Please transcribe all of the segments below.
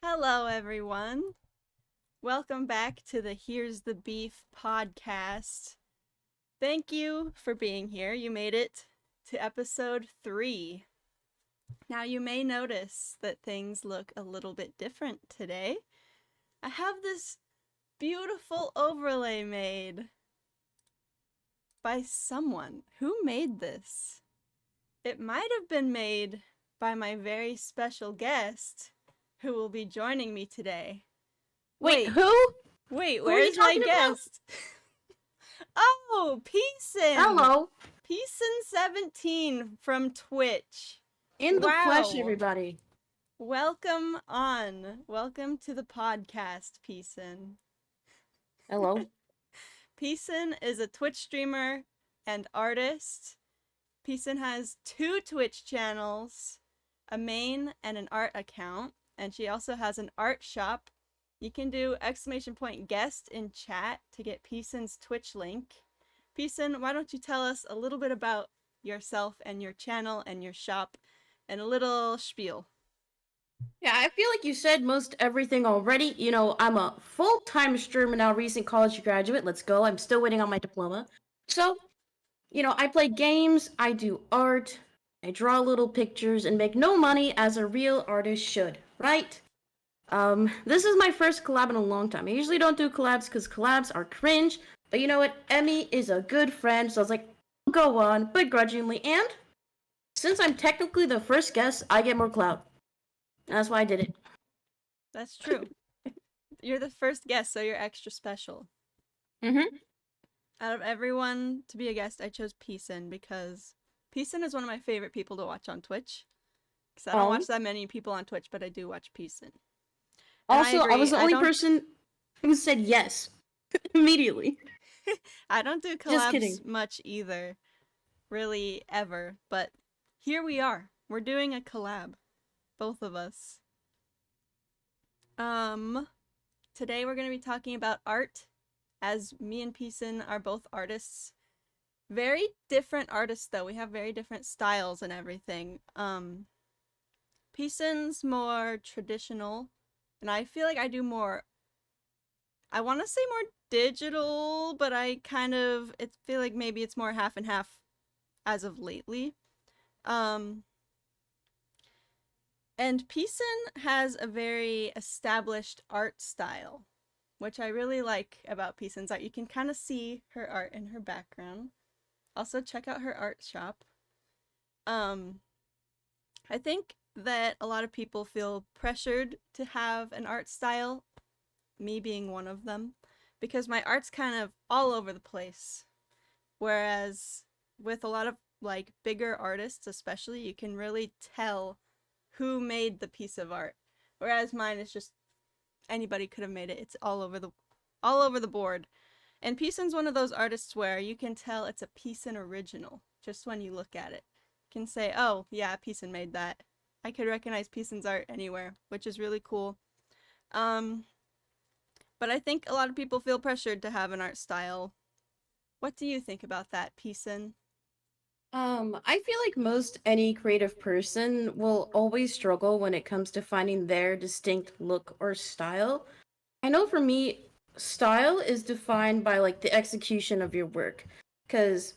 Hello, everyone. Welcome back to the Here's the Beef podcast. Thank you for being here. You made it to episode 3. Now, you may notice that things look a little bit different today. I have this beautiful overlay made by someone. Who made this? It might have been made by my very special guest who will be joining me today. Wait, who? Wait, Who are you where's my talking about? guest? Oh, Peason! Hello. Peason17 from Twitch. In the flesh, Wow. everybody. Welcome on. Welcome to the podcast, Peason. Hello. Peason is a Twitch streamer and artist. Peason has 2 Twitch channels, a main and an art account, and she also has an art shop. You can do !guest in chat to get Peason's Twitch link. Peason, why don't you tell us a little bit about yourself and your channel and your shop and a little spiel. Yeah, I feel like you said most everything already. You know, I'm a full-time streamer now, recent college graduate. Let's go. I'm still waiting on my diploma. So, I play games, I do art, I draw little pictures, and make no money as a real artist should, right? This is my first collab in a long time. I usually don't do collabs because collabs are cringe, but you know what? Emmy is a good friend, so I was like, go on, begrudgingly, and since I'm technically the first guest, I get more clout. That's why I did it. That's true. You're the first guest, so you're extra special. Mm-hmm. Out of everyone to be a guest, I chose Peason because Peason is one of my favorite people to watch on Twitch. Because I don't watch that many people on Twitch, but I do watch Peason. Also, I was the only person who said yes immediately. I don't do collabs much either, really, ever. But here we are. We're doing a collab, both of us. Today we're going to be talking about art, as me and Peason are both artists. Very different artists, though. We have very different styles and everything. Peason's more traditional, and I feel like I do more, I want to say more digital, but I feel like maybe it's more half and half as of lately. And Peason has a very established art style, which I really like about Peason's art. You can kind of see her art in her background. Also, check out her art shop. I think that a lot of people feel pressured to have an art style, me being one of them, because my art's kind of all over the place. Whereas with a lot of like bigger artists especially, you can really tell who made the piece of art. Whereas mine is just anybody could have made it. It's all over the board. And Peason's one of those artists where you can tell it's a Peason original just when you look at it. You can say, "Oh, yeah, Peason made that." I could recognize Peason's art anywhere, which is really cool. But I think a lot of people feel pressured to have an art style. What do you think about that, Peason? I feel like most any creative person will always struggle when it comes to finding their distinct look or style. I know for me, style is defined by like the execution of your work, because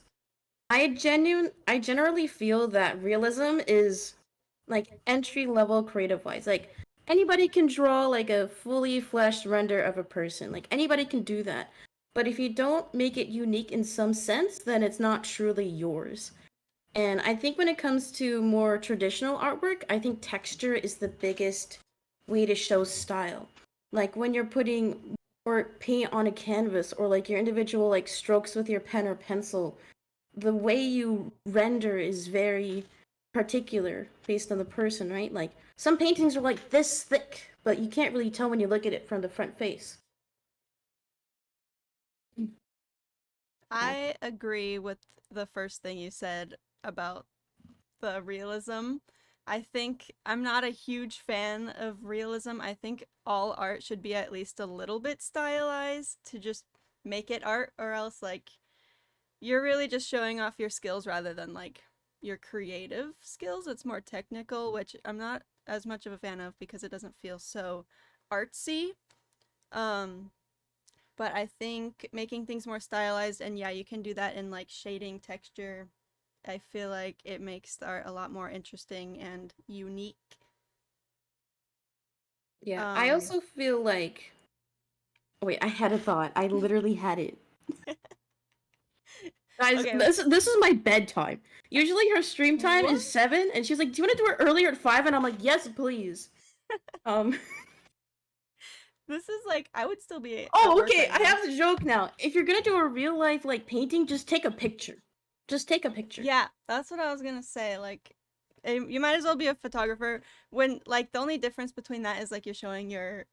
I generally feel that realism is like entry level creative wise. Like anybody can draw like a fully fleshed render of a person. Like anybody can do that. But if you don't make it unique in some sense, then it's not truly yours. And I think when it comes to more traditional artwork, I think texture is the biggest way to show style. Like when you're putting or paint on a canvas or like your individual like strokes with your pen or pencil, the way you render is very particular based on the person, right? Like some paintings are like this thick, but you can't really tell when you look at it from the front face. I agree with the first thing you said about the realism. I think I'm not a huge fan of realism. I think all art should be at least a little bit stylized to just make it art, or else like you're really just showing off your skills rather than like your creative skills. It's more technical, which I'm not as much of a fan of because it doesn't feel so artsy. Um, but I think making things more stylized, and yeah, you can do that in like shading, texture. I feel like it makes the art a lot more interesting and unique. Yeah, I Um, also feel like. Oh, wait, I had a thought. I literally had it. Guys, okay, this is my bedtime. Usually her stream time what? is 7, and she's like, "Do you want to do it earlier at 5?" And I'm like, "Yes, please." Um. This is like I would still be at Oh, work okay. right I now. have the joke now. If you're gonna do a real life like painting, just take a picture. Just take a picture. Yeah, that's what I was gonna say. Like, you might as well be a photographer. When like the only difference between that is like you're showing your,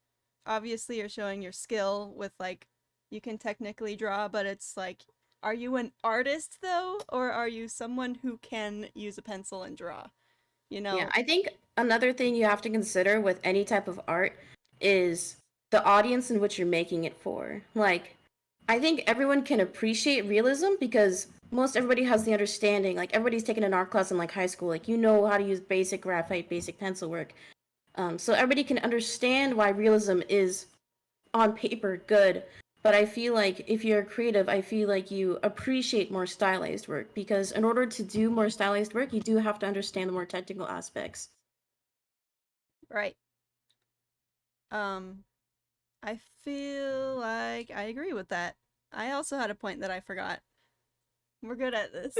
obviously you're showing your skill with like you can technically draw, but it's like, are you an artist though, or are you someone who can use a pencil and draw? You Yeah, know, I think another thing you have to consider with any type of art is the audience in which you're making it for. Like, I think everyone can appreciate realism because most everybody has the understanding. Like, everybody's taken an art class in like high school. Like, you know how to use basic graphite, basic pencil work. So everybody can understand why realism is on paper good. But I feel like if you're creative, I feel like you appreciate more stylized work because in order to do more stylized work, you do have to understand the more technical aspects. right? Um, I feel like I agree with that. I also had a point that I forgot. We're good at this.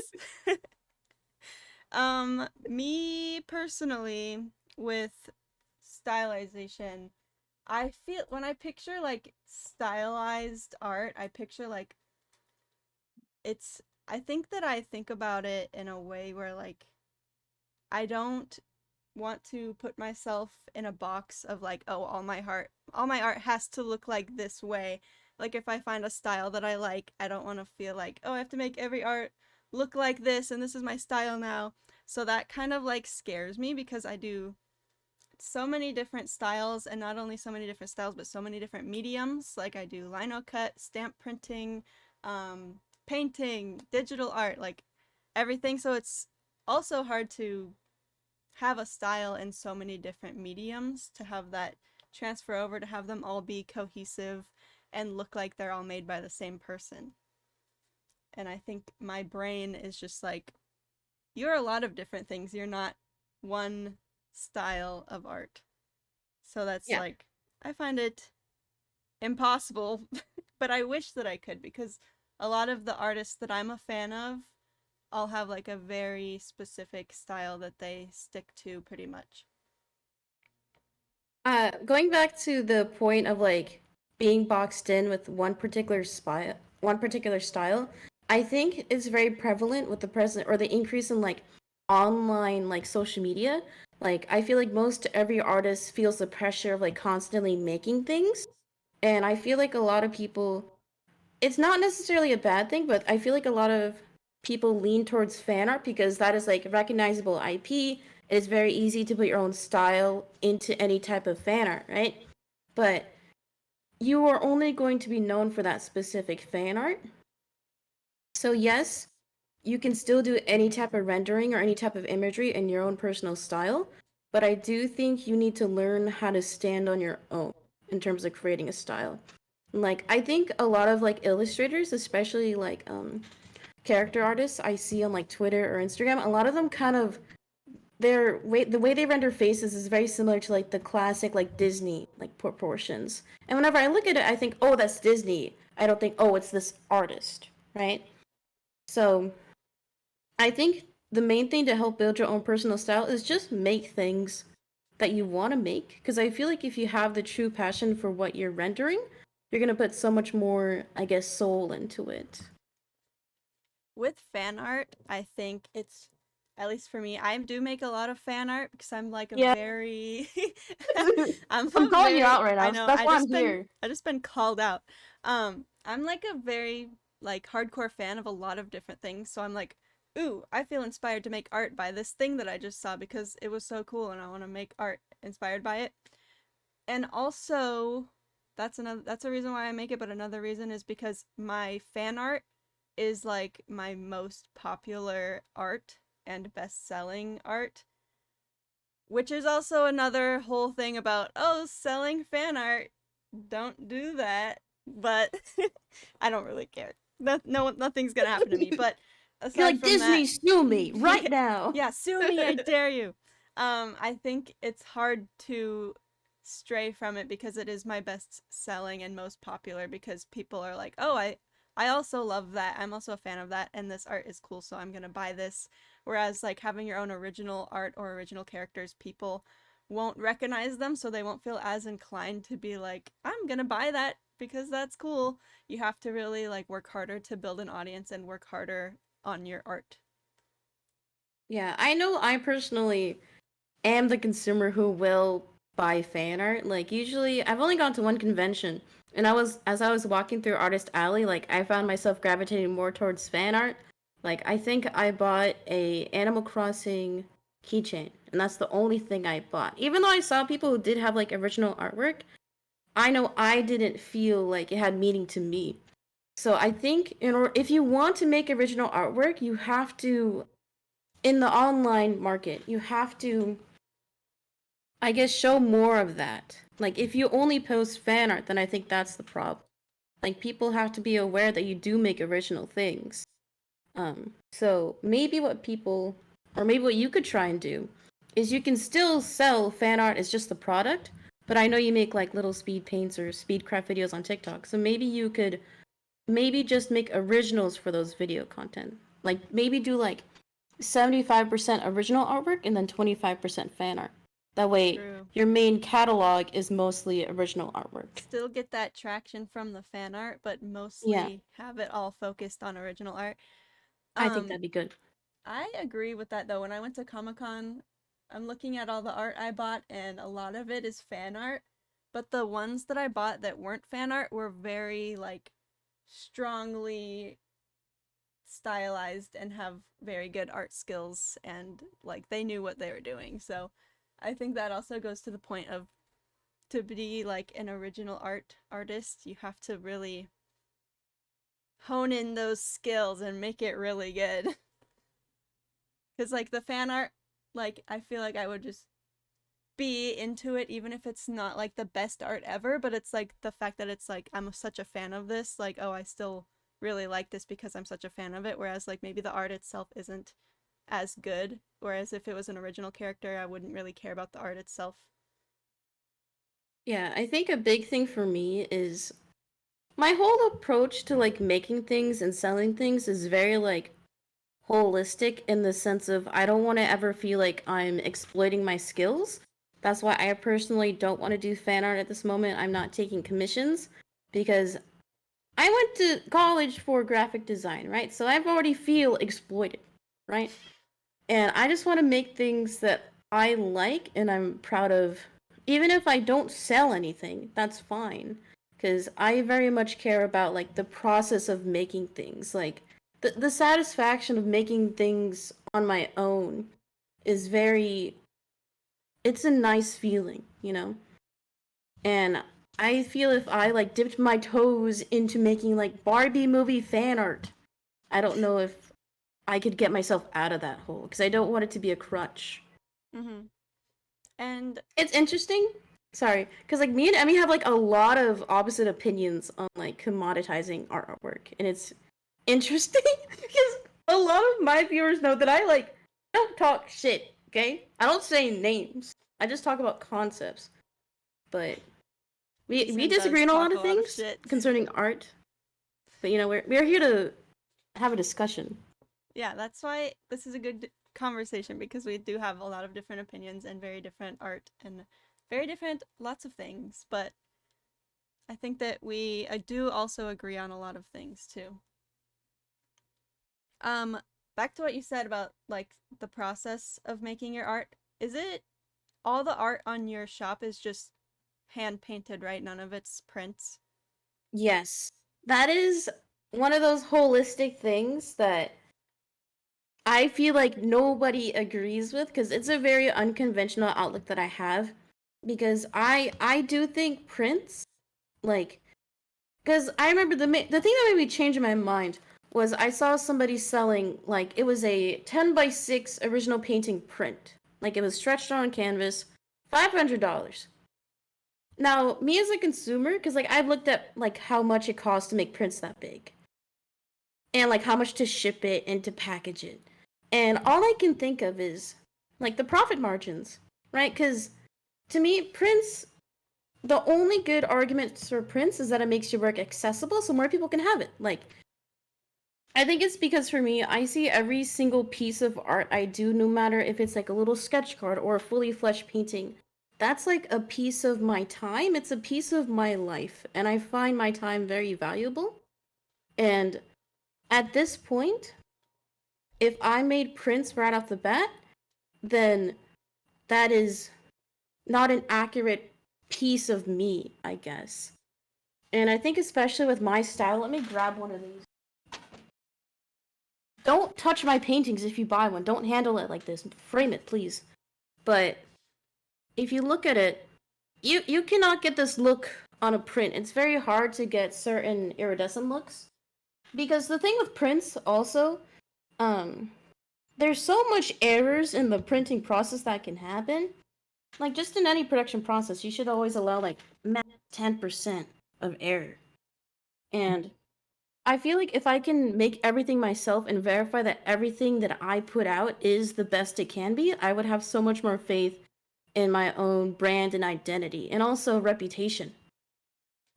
Me personally, with stylization, I feel when I picture like stylized art, I picture like it's, I think that I think about it in a way where like I don't want to put myself in a box of like, oh, all my art has to look like this way. Like if I find a style that I like, I don't want to feel like, oh, I have to make every art look like this and this is my style now. So that kind of like scares me because I do so many different styles, and not only so many different styles but so many different mediums. Like I do lino cut, stamp printing, um painting, digital art, like everything. So it's also hard to have a style in so many different mediums, to have that transfer over, to have them all be cohesive and look like they're all made by the same person. And I think my brain is just like, you're a lot of different things. You're not one style of art. So that's Yeah. like, I find it impossible, but I wish that I could, because a lot of the artists that I'm a fan of all have like a very specific style that they stick to pretty much. Going back to the point of like being boxed in with one particular style, I think it's very prevalent with the present or the increase in like online like social media. Like I feel like most every artist feels the pressure of like constantly making things, and I feel like a lot of people, it's not necessarily a bad thing, but I feel like a lot of people lean towards fan art because that is like recognizable IP. It is very easy to put your own style into any type of fan art, right? But you are only going to be known for that specific fan art. So, yes, you can still do any type of rendering or any type of imagery in your own personal style, but I do think you need to learn how to stand on your own in terms of creating a style. Like I think a lot of like illustrators, especially like character artists I see on like Twitter or Instagram, a lot of them kind of the way they render faces is very similar to like the classic like Disney like proportions. And whenever I look at it, I think, "Oh, that's Disney." I don't think, "Oh, it's this artist." Right? So, I think the main thing to help build your own personal style is just make things that you want to make, because I feel like if you have the true passion for what you're rendering, you're going to put so much more, I guess, soul into it. With fan art, I think it's, at least for me, I do make a lot of fan art because I'm like a Yeah. very I'm I'm a calling you very, out right I now. know, That's why I'm here. I just been called out. I'm like a very like hardcore fan of a lot of different things. So I'm like, ooh, I feel inspired to make art by this thing that I just saw because it was so cool and I want to make art inspired by it. And also, that's a reason why I make it, but another reason is because my fan art is like my most popular art. and best-selling art, which is also another whole thing about, oh, selling fan art. Don't do that. But I don't really care. Nothing's gonna happen to me. But You're aside like, from that, Disney, sue me right yeah, now. yeah, sue me, I dare you. I think it's hard to stray from it because it is my best selling and most popular, because people are like, oh, I also love that. I'm also a fan of that, and this art is cool, so I'm gonna buy this. Whereas like having your own original art or original characters, people won't recognize them, so they won't feel as inclined to be like, I'm gonna buy that because that's cool. You have to really like work harder to build an audience and work harder on your art. Yeah, I know I personally am the consumer who will buy fan art. Like usually I've only gone to one convention and as I was walking through Artist Alley, like I found myself gravitating more towards fan art. Like I think I bought a Animal Crossing keychain and that's the only thing I bought. Even though I saw people who did have like original artwork, I know I didn't feel like it had meaning to me. So I think if you want to make original artwork, you have to in the online market, you have to I guess show more of that. Like if you only post fan art, then I think that's the problem. Like people have to be aware that you do make original things. So maybe what people or maybe what you could try and do is you can still sell fan art as just the product, but I know you make like little speed paints or speed craft videos on TikTok. So maybe you could maybe just make originals for those video content. Like maybe do like 75% original artwork and then 25% fan art. That way, True. your main catalog is mostly original artwork. Still get that traction from the fan art, but Yeah, mostly have it all focused on original art. I think Um, that'd be good. I agree with that though. When I went to Comic-Con, I'm looking at all the art I bought, and a lot of it is fan art. But the ones that I bought that weren't fan art were very like strongly stylized and have very good art skills, and like they knew what they were doing. So I think that also goes to the point of, to be like an original artist, you have to really hone in those skills and make it really good. Cuz like the fan art, like I feel like I would just be into it even if it's not like the best art ever, but it's like the fact that it's like I'm such a fan of this, like oh, I still really like this because I'm such a fan of it, whereas like maybe the art itself isn't as good, whereas if it was an original character, I wouldn't really care about the art itself. Yeah, I think a big thing for me is my whole approach to like making things and selling things is very like holistic in the sense of I don't want to ever feel like I'm exploiting my skills. That's why I personally don't want to do fan art at this moment. I'm not taking commissions because I went to college for graphic design, right? So I've already feel exploited, right? And I just want to make things that I like and I'm proud of. Even if I don't sell anything, that's fine. Because I very much care about like the process of making things. Like the satisfaction of making things on my own is very it's a nice feeling, you know? And I feel if I like dipped my toes into making like Barbie movie fan art, I don't know if I could get myself out of that hole because I don't want it to be a crutch. Mhm. And It's interesting. Sorry, because like me and Emmy have like a lot of opposite opinions on like commoditizing artwork, and it's interesting because a lot of my viewers know that I like don't talk shit. Okay, I don't say names. I just talk about concepts. But we Jason disagree does on a talk lot a of lot of things shit. concerning art. But you know we're here to have a discussion. Yeah, that's why this is a good conversation, because we do have a lot of different opinions and very different art and very different lots of things, but I think that I do also agree on a lot of things too. Um Back to what you said about like the process of making your art. Is it all the art on your shop is just hand painted, right? None of it's prints. Yes, that is one of those holistic things that I feel like nobody agrees with because it's a very unconventional outlook that I have. Because I do think prints like because I remember the thing that made me change my mind was I saw somebody selling, like, it was a 10 by 6 original painting print. Like, it was stretched on canvas, $500. Now, me as a consumer, because, like, I've looked at, like, how much it costs to make prints that big. And, like, how much to ship it and to package it. And all I can think of is, like, the profit margins, right? Because, to me, prints, the only good argument for prints is that it makes your work accessible so more people can have it. Like, I think it's because for me, I see every single piece of art I do, no matter if it's like a little sketch card or a fully fleshed painting. That's like a piece of my time. It's a piece of my life. And I find my time very valuable. And at this point, if I made prints right off the bat, then that is not an accurate piece of me, I guess. And I think especially with my style, let me grab one of these. Don't touch my paintings if you buy one. Don't handle it like this. Frame it, please. But if you look at it, you cannot get this look on a print. It's very hard to get certain iridescent looks. Because the thing with prints also, there's so much errors in the printing process that can happen. Like just in any production process, you should always allow like max 10% of error. And I feel like if I can make everything myself and verify that everything that I put out is the best it can be, I would have so much more faith in my own brand and identity and also reputation.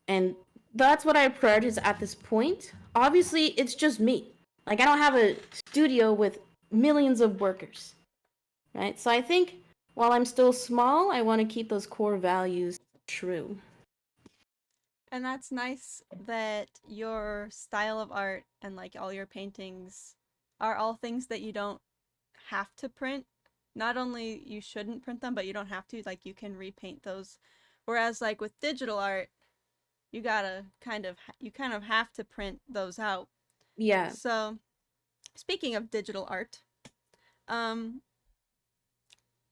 And that's what I prioritize at this point. Obviously, it's just me. Like, I don't have a studio with millions of workers, right? So I think while I'm still small, I want to keep those core values true. And that's nice that your style of art and like all your paintings are all things that you don't have to print. Not only you shouldn't print them, but you don't have to. Like you can repaint those. Whereas like with digital art, you gotta kind of have to print those out. Yeah. So speaking of digital art, um,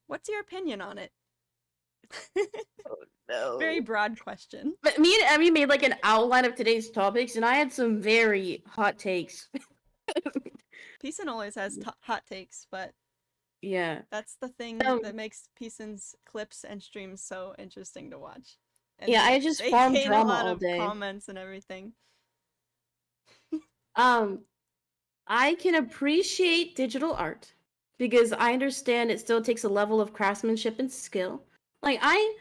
what's your opinion on it? Very No. broad question. But me and Emmy made like an outline of today's topics, and I had some very hot takes. Peason always has hot takes, but Yeah. that's the thing Um, that makes Peason's clips and streams so interesting to watch. And yeah, I just they farm gain a drama lot all of day. comments and everything. Um, I can appreciate digital art because I understand it still takes a level of craftsmanship and skill. Like I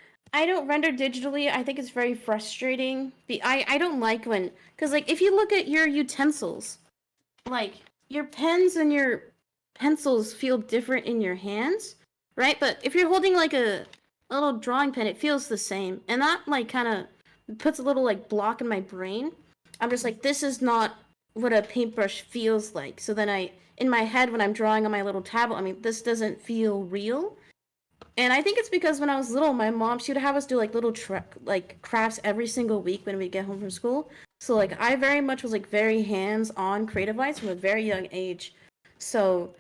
don't render digitally. I think it's very frustrating. I don't like when cuz like if you look at your utensils, like your pens and your pencils feel different in your hands, right? But if you're holding like a little drawing pen, it feels the same. And that like kind of puts a little like block in my brain. I'm just like this is not what a paintbrush feels like. So then I in my head when I'm drawing on my little tablet, I mean this doesn't feel real. And I think it's because when I was little, my mom she would have us do like little like crafts every single week when we get home from school. So like I very much was like very hands on creative wise from a very young age. So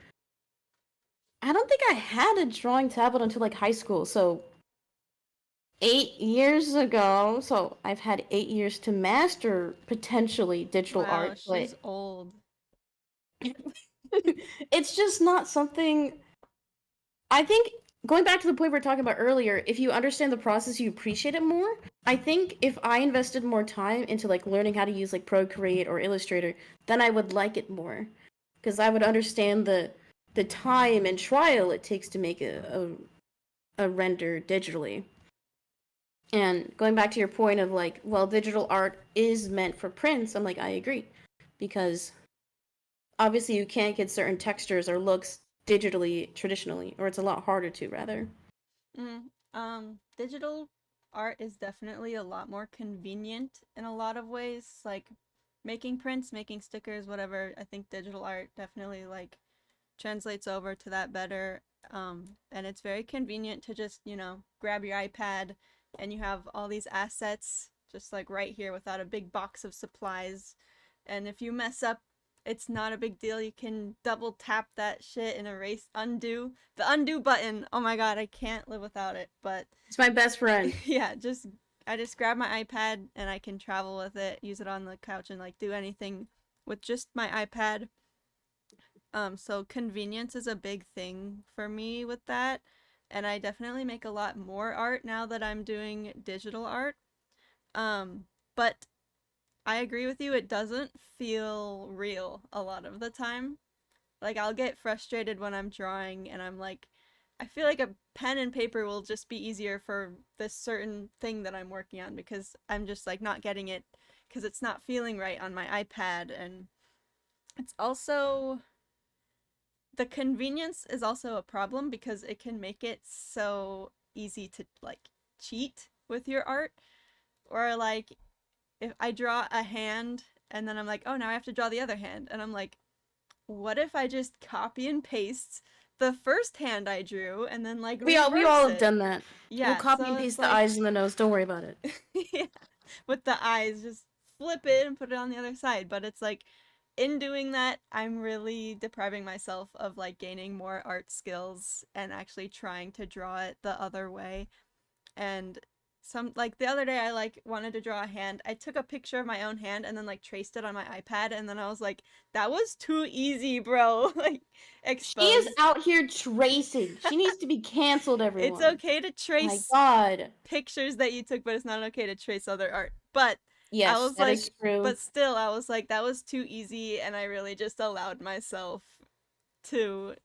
I don't think I had a drawing tablet until like high school. So 8 years ago. So I've had 8 years to master potentially digital Wow, art, but she's old. it's just not something I think going back to the point we were talking about earlier, if you understand the process, you appreciate it more. I think if I invested more time into like learning how to use like Procreate or Illustrator, then I would like it more because I would understand the time and trial it takes to make a render digitally. And going back to your point of like, well, digital art is meant for prints, I'm like, I agree. Because obviously you can't get certain textures or looks digitally traditionally, or it's a lot harder to rather. Mm, digital art is definitely a lot more convenient in a lot of ways. Like making prints, making stickers, whatever. I think digital art definitely like translates over to that better. And it's very convenient to just, grab your iPad and you have all these assets just like right here without a big box of supplies. And if you mess up, it's not a big deal. You can double tap that shit and erase, undo. The undo button. Oh my god, I can't live without it. But It's my best friend. yeah, I just grab my iPad and I can travel with it, use it on the couch and like do anything with just my iPad. So convenience is a big thing for me with that. And I definitely make a lot more art now that I'm doing digital art. But I agree with you, it doesn't feel real a lot of the time. Like I'll get frustrated when I'm drawing and I'm like, I feel like a pen and paper will just be easier for this certain thing that I'm working on because I'm just like not getting it because it's not feeling right on my iPad. And it's also the convenience is also a problem because it can make it so easy to like cheat with your art, or like if I draw a hand and then I'm like, oh, now I have to draw the other hand, and I'm like, what if I just copy and paste the first hand I drew and then like We reverse all have it? done that. We'll Yeah, copy so and it's paste the like eyes and the nose. Don't worry about it. yeah, with the eyes, just flip it and put it on the other side. But it's like in doing that, I'm really depriving myself of like gaining more art skills and actually trying to draw it the other way. And some like the other day I like wanted to draw a hand. I took a picture of my own hand and then like traced it on my iPad, and then I was like, that was too easy, bro. Like She is exposed. out here tracing. She needs to be canceled, It's everyone. okay to My trace God. pictures that you took, but it's not okay to trace other art. But I Yes, was that is like, true. but still, I was like, that was too easy, and I really just allowed myself to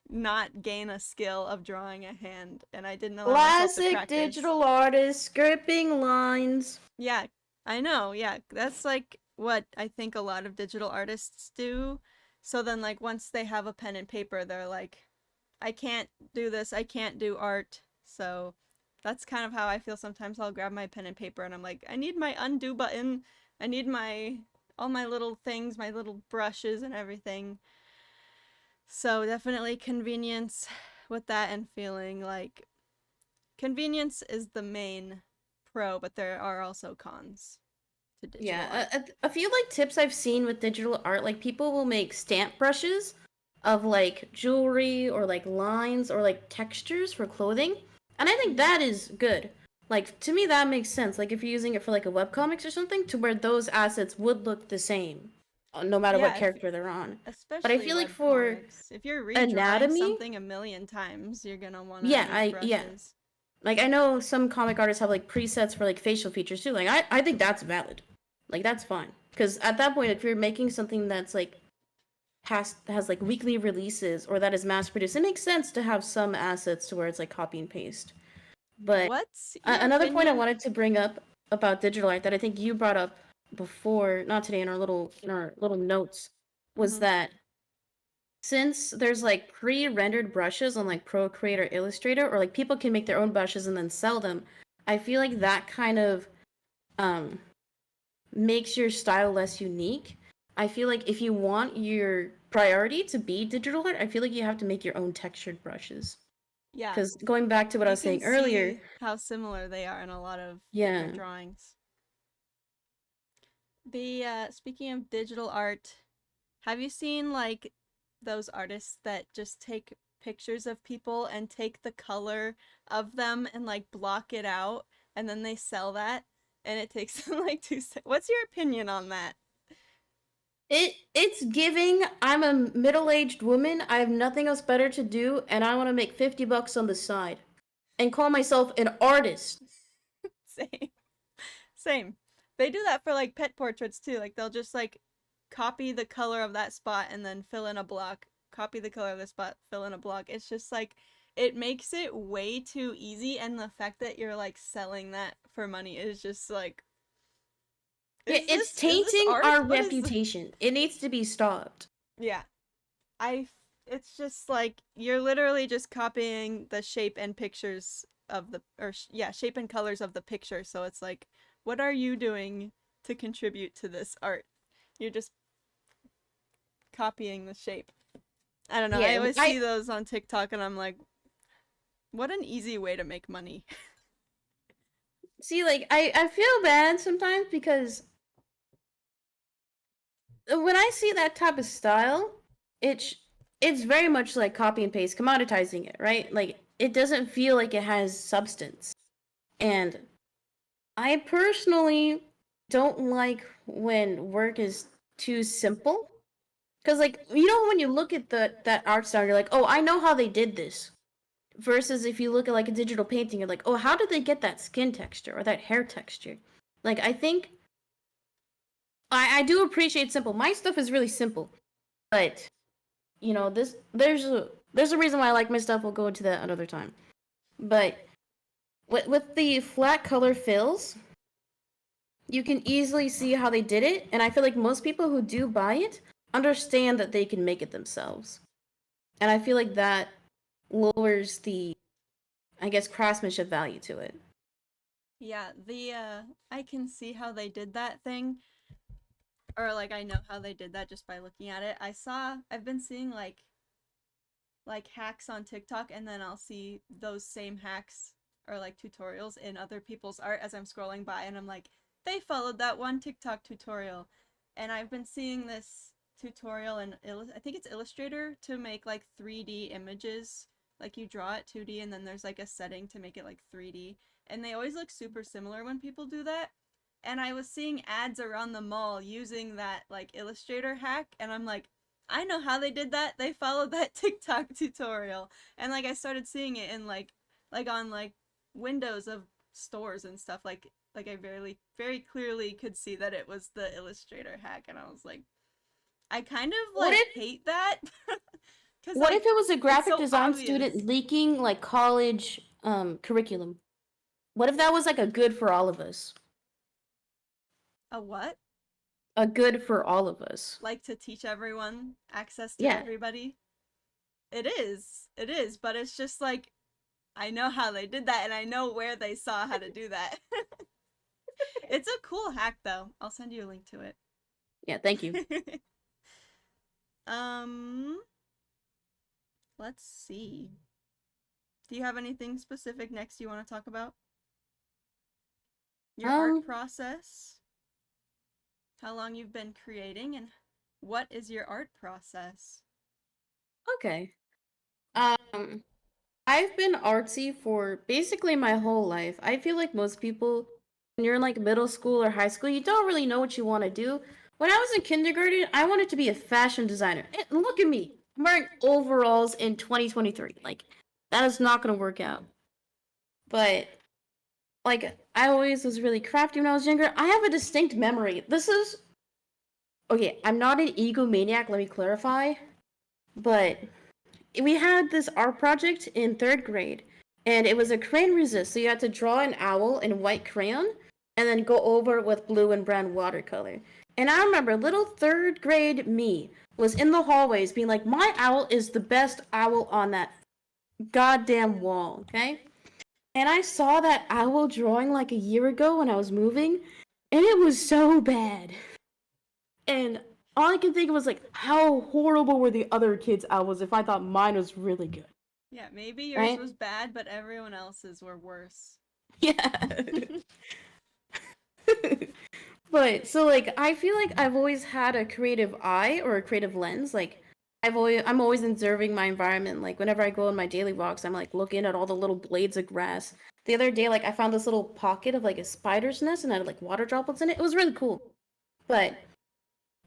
not gain a skill of drawing a hand, and I didn't allow myself to Classic practice. digital artist, scripting lines. Yeah, I know. Yeah, that's like what I think a lot of digital artists do. So then, like, once they have a pen and paper, they're like, I can't do this, I can't do art. So that's kind of how I feel sometimes. I'll grab my pen and paper and I'm like, I need my undo button. I need my all my little things, my little brushes and everything. So definitely convenience with that, and feeling like convenience is the main pro, but there are also cons to digital art. Yeah, a few like tips I've seen with digital art, like people will make stamp brushes of like jewelry or like lines or like textures for clothing, and I think Mhm. that is good. Like to me, that makes sense. Like if you're using it for like a webcomics or something, to where those assets would look the same, no matter what Yeah, if character they're on. But I especially feel like web for comics. If you're redrawing anatomy, something a million times, you're gonna want to yeah, use yeah. brushes. Like I know some comic artists have like presets for like facial features too. Like I think that's valid. Like that's fine. Because at that point, if you're making something that's like has like weekly releases or that is mass produced, it makes sense to have some assets to where it's like copy and paste. But What's your another point I opinion? wanted to bring up about digital art that I think you brought up before, not today in our little notes, was Mm-hmm. that since there's like pre-rendered brushes on like Procreate or Illustrator, or like people can make their own brushes and then sell them, I feel like that kind of um makes your style less unique. I feel like if you want your priority to be digital art, I feel like you have to make your own textured brushes. Yeah, Because going back to what I you was can saying earlier, see how similar they are in a lot of yeah, different drawings. The speaking of digital art, have you seen like those artists that just take pictures of people and take the color of them and like block it out, and then they sell that, and it takes them like 2 seconds? What's your opinion on that? it's giving. I'm a middle-aged woman. I have nothing else better to do, and I want to make $50 on the side and call myself an artist. Same. Same. They do that for like pet portraits too. Like they'll just like copy the color of that spot and then fill in a block. Copy the color of the spot, fill in a block. It's just like it makes it way too easy, and the fact that you're like selling that for money is just like Yeah, is it's this tainting art? our What is reputation. It needs to be stopped. Yeah. I it's just like you're literally just copying the shape and pictures of the yeah, shape and colors of the picture. So it's like what are you doing to contribute to this art? You're just copying the shape. I don't know. I Yeah, always I see those on TikTok and I'm like, what an easy way to make money. see. Like I feel bad sometimes because when I see that type of style, it's it's very much like copy and paste, commoditizing it, right? Like it doesn't feel like it has substance. And I personally don't like when work is too simple. Because, like, you know, when you look at that art style, you're like, oh, I know how they did this. Versus if you look at, like, a digital painting, you're like, oh, how did they get that skin texture or that hair texture? Like, I think I do appreciate simple. My stuff is really simple. But, you know, there's a reason why I like my stuff. We'll go into that another time. But with the flat color fills, you can easily see how they did it, and I feel like most people who do buy it understand that they can make it themselves. And I feel like that lowers the, I guess, craftsmanship value to it. Yeah, the I can see how they did that thing, or like I know how they did that just by looking at it. I've been seeing like hacks on TikTok, and then I'll see those same hacks or like tutorials in other people's art as I'm scrolling by, and I'm like, they followed that one TikTok tutorial. And I've been seeing this tutorial in I think it's Illustrator to make like 3D images. Like you draw it 2D and then there's like a setting to make it like 3D. And they always look super similar when people do that. And I was seeing ads around the mall using that like Illustrator hack, and I'm like, I know how they did that. They followed that TikTok tutorial. And like I started seeing it in like on like windows of stores and stuff, like I very clearly could see that it was the Illustrator hack, and I was like, I kind of What like if hate that cuz what like if it was a it's graphic so design obvious. student leaking like college curriculum? What if that was like a good for all of us? A what? A good for all of us. Like to teach everyone, access to Yeah. everybody. It is. It is, but it's just like I know how they did that and I know where they saw how to do that. It's a cool hack though. I'll send you a link to Yeah, thank you. it. um, let's see. Do you have anything specific next you want to talk about? Your art Um, process, how long you've been creating, and what is your art process? okay. Um, I've been artsy for basically my whole life. I feel like most people, when you're in like middle school or high school, you don't really know what you want to do. When I was in kindergarten, I wanted to be a fashion designer. And look at me. I'm wearing overalls in 2023. Like, that is not going to work out. But, like, I always was really crafty when I was younger. I have a distinct memory. This is. Okay, I'm not an egomaniac, let me clarify. But we had this art project in third grade, and it was a crayon resist. So you had to draw an owl in white crayon, and then go over it with blue and brown watercolor. And I remember little third grade me was in the hallways being like, "My owl is the best owl on that goddamn wall." Okay, and I saw that owl drawing like a year ago when I was moving, and it was so bad. And all I can think of was like, how horrible were the other kids' owls if I thought mine was really good, Yeah, maybe yours right? was bad, but everyone else's were worse. Yeah. But so like I feel like I've always had a creative eye or a creative lens. Like I'm always observing my environment. Like whenever I go on my daily walks, I'm like looking at all the little blades of grass. The other day, like I found this little pocket of like a spider's nest and I had like water droplets in it. It was really cool. But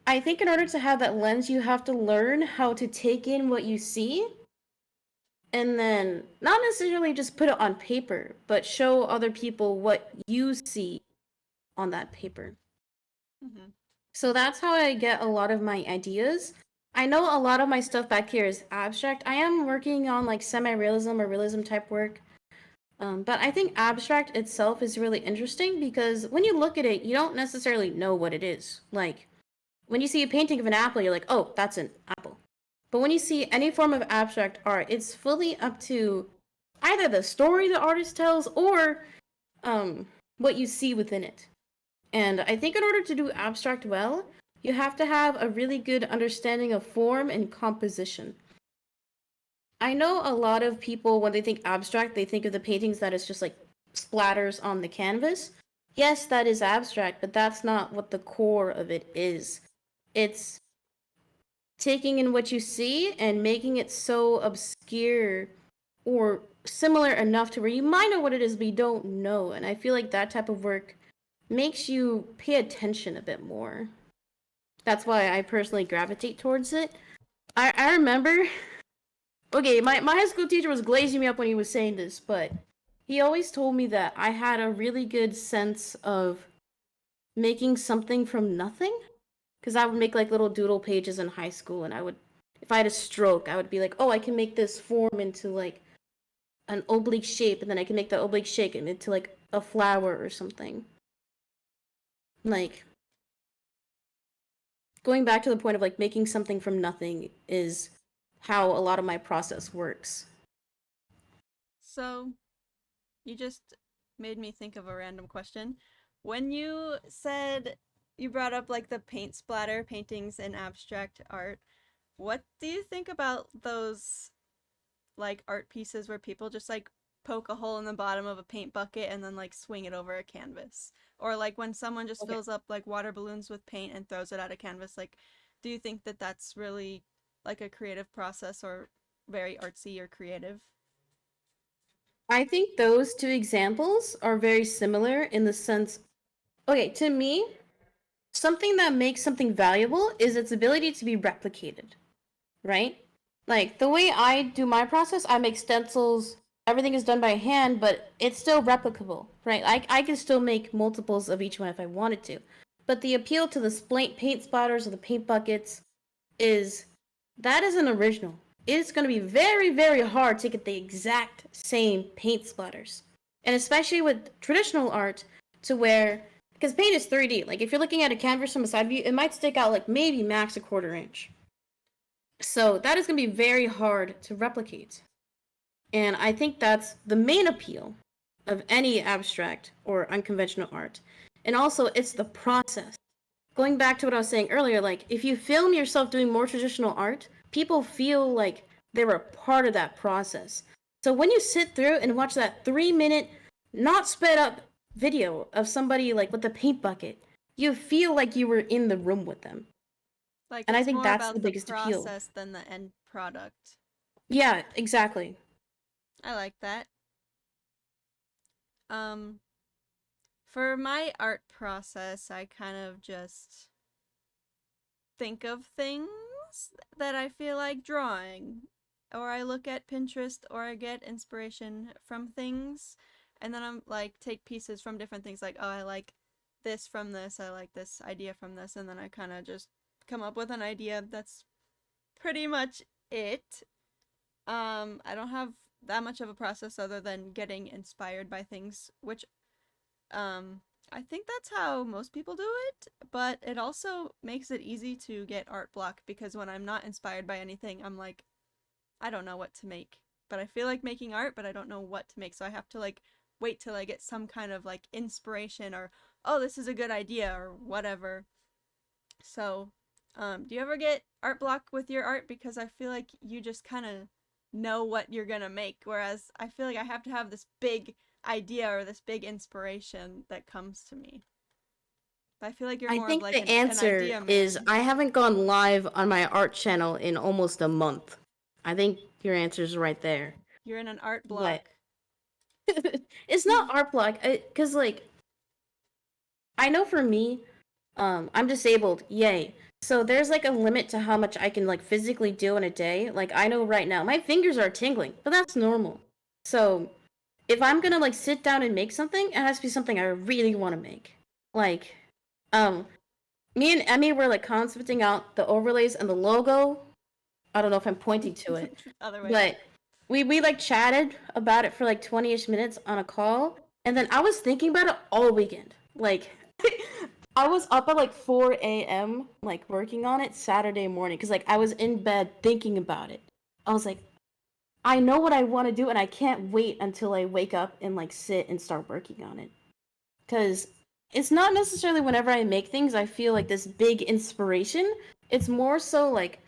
I think in order to have that lens, you have to learn how to take in what you see and then not necessarily just put it on paper, but show other people what you see on that paper. Hmm. So that's how I get a lot of my ideas. I know a lot of my stuff back here is abstract. I am working on like semi-realism or realism type work. But I think abstract itself is really interesting because when you look at it, you don't necessarily know what it is. Like when you see a painting of an apple, you're like, oh, that's an apple. But when you see any form of abstract art, it's fully up to either the story the artist tells or um, what you see within it. And I think in order to do abstract well, you have to have a really good understanding of form and composition. I know a lot of people, when they think abstract, they think of the paintings that is just like splatters on the canvas. Yes, that is abstract, but that's not what the core of it is. It's taking in what you see and making it so obscure or similar enough to where you might know what it is, but you don't know. And I feel like that type of work makes you pay attention a bit more That's why I personally gravitate towards it. I remember, okay, my high school teacher was glazing me up when he was saying this, but he always told me that I had a really good sense of making something from nothing. Because I would make like little doodle pages in high school, and I would, if I had a stroke, I would be like, oh, I can make this form into like an oblique shape, and then I can make the oblique shape into like a flower or something. Like, going back to the point of like making something from nothing is how a lot of my process works. So, you just made me think of a random question. When you said you brought up like the paint splatter paintings in abstract art, what do you think about those like art pieces where people just like poke a hole in the bottom of a paint bucket and then like swing it over a canvas? Or like when someone just Okay. fills up like water balloons with paint and throws it at a canvas, like do you think that that's really like a creative process or very artsy or creative? I think those two examples are very similar in the sense, okay, to me, something that makes something valuable is its ability to be replicated, right? Like the way I do my process, I make stencils. Everything is done by hand, but it's still replicable, right? I can still make multiples of each one if I wanted to. But the appeal to the paint splatters or the paint buckets is that is an original. It's going to be very, very hard to get the exact same paint splatters. And especially with traditional art, to where, because paint is 3D, like if you're looking at a canvas from a side view, it might stick out like maybe max a quarter inch. So that is going to be very hard to replicate. And I think that's the main appeal of any abstract or unconventional art. And also, it's the process. Going back to what I was saying earlier, like if you film yourself doing more traditional art, people feel like they were a part of that process. So when you sit through and watch that 3 minute, not sped up video of somebody like with a paint bucket, you feel like you were in the room with them. Like And I it's think more that's the about the biggest appeal. process than the end product. Yeah, exactly. I like that. Um, for my art process, I kind of just think of things that I feel like drawing, or I look at Pinterest, or I get inspiration from things, and then I'm like take pieces from different things. Like, oh, I like this from this, I like this idea from this, and then I kind of just come up with an idea. That's pretty much it. I don't have that much of a process other than getting inspired by things, which um I think that's how most people do it, but it also makes it easy to get art block because when I'm not inspired by anything, I'm like, I don't know what to make. But I feel like making art, but I don't know what to make. So I have to like wait till I get some kind of like inspiration or oh, this is a good idea or whatever. So, do you ever get art block with your art because I feel like you just kind of know what you're gonna make, whereas I feel like I have to have this big idea or this big inspiration that comes to me. I feel like you're I more of think like the an answer idea is man. I haven't gone live on my art channel in almost a month. I think your answer is right there. You're in an art But block. it's not art block because like I know for me, I'm disabled. Yay. So there's like a limit to how much I can like physically do in a day. Like I know right now my fingers are tingling, but that's normal. So if I'm gonna like sit down and make something, it has to be something I really want to make. Like, um, me and Emmy were like concepting out the overlays and the logo. I don't know if I'm pointing to it, Other way. but we like chatted about it for like 20ish minutes on a call, and then I was thinking about it all weekend. Like, I was up at like 4 a.m. like working on it Saturday morning because like I was in bed thinking about it. I was like, I know what I want to do, and I can't wait until I wake up and like sit and start working on it. Because it's not necessarily whenever I make things I feel like this big inspiration. It's more so like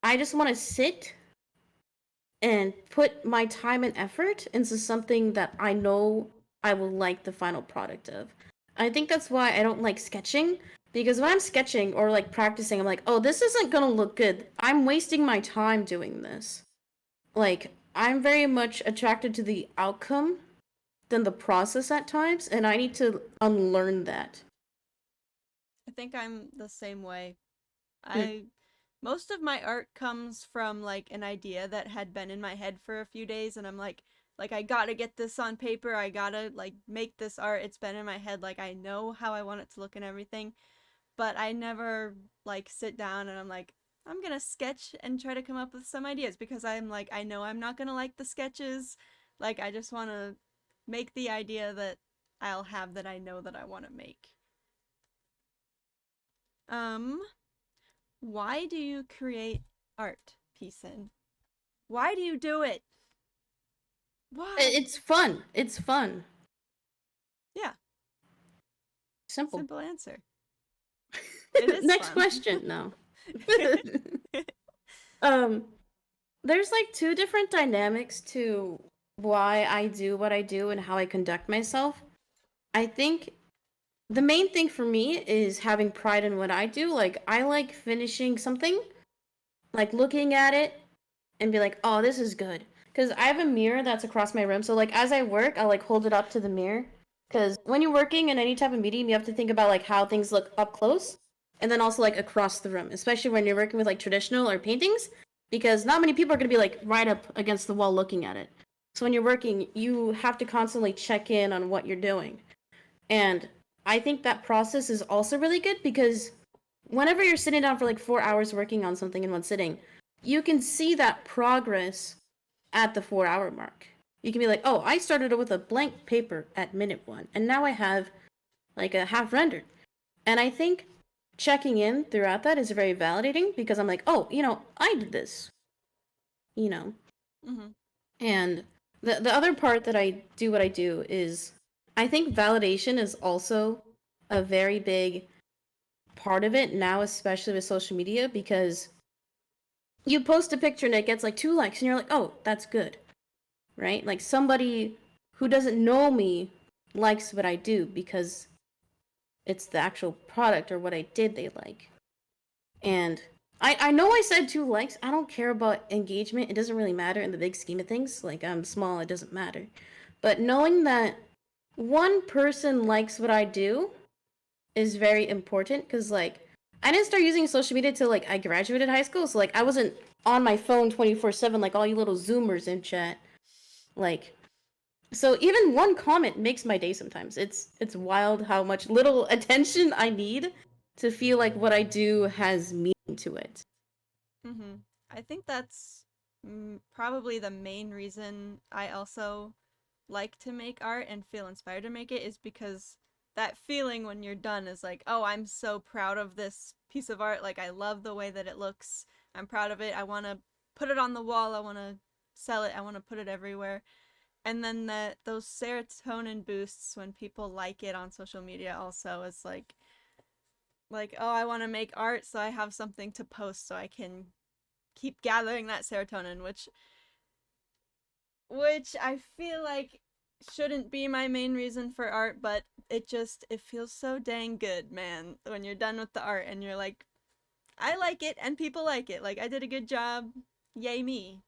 I just want to sit and put my time and effort into something that I know I will like the final product of. I think that's why I don't like sketching because when I'm sketching or like practicing, I'm like, oh, this isn't gonna look good. I'm wasting my time doing this. Like, I'm very much attracted to the outcome than the process at times, and I need to unlearn that. I think I'm the same way. Hmm. I most of my art comes from like an idea that had been in my head for a few days, and I'm like I gotta get this on paper. I gotta like make this art. It's been in my head, like I know how I want it to look and everything, but I never like sit down and I'm like, I'm gonna sketch and try to come up with some ideas, because I'm like, I know I'm not gonna like the sketches. Like I just want to make the idea that I'll have, that I know that I want to make. Um, why do you create art, Peason? Why do you do it? Why? It's fun. It's fun. Yeah, Simple. simple answer. It is Next fun. question. No. um, there's like two different dynamics to why I do what I do and how I conduct myself. I think the main thing for me is having pride in what I do. Like, I like finishing something, like looking at it and be like, oh, this is good. Because I have a mirror that's across my room. So, like, as I work, I like hold it up to the mirror. Because when you're working in any type of medium, you have to think about like how things look up close and then also like across the room, especially when you're working with like traditional or paintings, because not many people are going to be like right up against the wall looking at it. So, when you're working, you have to constantly check in on what you're doing. And I think that process is also really good because whenever you're sitting down for like 4 hours working on something in one sitting, you can see that progress at the 4 hour mark. You can be like, oh, I started with a blank paper at minute one, and now I have like a half rendered. And I think checking in throughout that is very validating because I'm like, oh, I did this, you know. Mm-hmm. And the other part that I do what I do is I think validation is also a very big part of it now, especially with social media, because you post a picture and it gets like 2 likes and you're like, oh, that's good, right? Like somebody who doesn't know me likes what I do because it's the actual product or what I did they like. And I know I said 2 likes. I don't care about engagement. It doesn't really matter in the big scheme of things. Like, I'm small, it doesn't matter. But knowing that one person likes what I do is very important because, like, I didn't start using social media till, like, I graduated high school. So, like, I wasn't on my phone 24/7 like all you little Zoomers in chat. Like, so even one comment makes my day sometimes. It's wild how much little attention I need to feel like what I do has meaning to it. Mm-hmm. I think that's probably the main reason I also like to make art and feel inspired to make it, is because that feeling when you're done is like, oh, I'm so proud of this piece of art. Like, I love the way that it looks. I'm proud of it. I want to put it on the wall. I want to sell it. I want to put it everywhere. And then those serotonin boosts when people like it on social media also is like, oh, I want to make art so I have something to post so I can keep gathering that serotonin, which I feel like shouldn't be my main reason for art, but it feels so dang good, man, when you're done with the art and you're like, I like it and people like it. Like I did a good job. Yay me.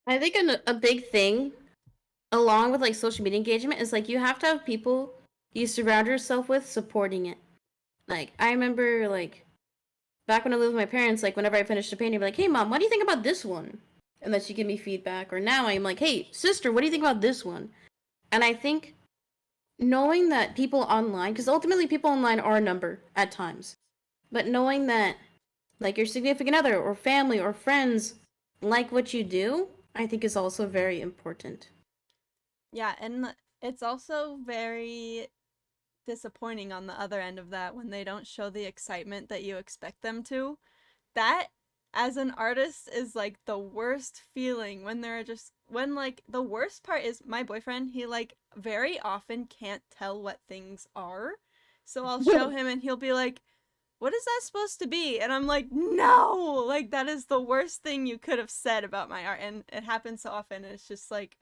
I think a big thing along with like social media engagement is like you have to have people you surround yourself with supporting it. Like I remember like back when I lived with my parents, like whenever I finished a painting, I'd be like, "Hey mom, what do you think about this one?" And then she'd give me feedback. Or now I'm like, "Hey sister, what do you think about this one?" And I think knowing that people online, because ultimately people online are a number at times, but knowing that like your significant other or family or friends like what you do, I think is also very important. Yeah, and it's also very disappointing on the other end of that when they don't show the excitement that you expect them to. That, as an artist, is like the worst feeling when they're just, when like the worst part is my boyfriend, he like very often can't tell what things are. So I'll show him and he'll be like, what is that supposed to be? And I'm like, no, like that is the worst thing you could have said about my art. And it happens so often. And it's just like,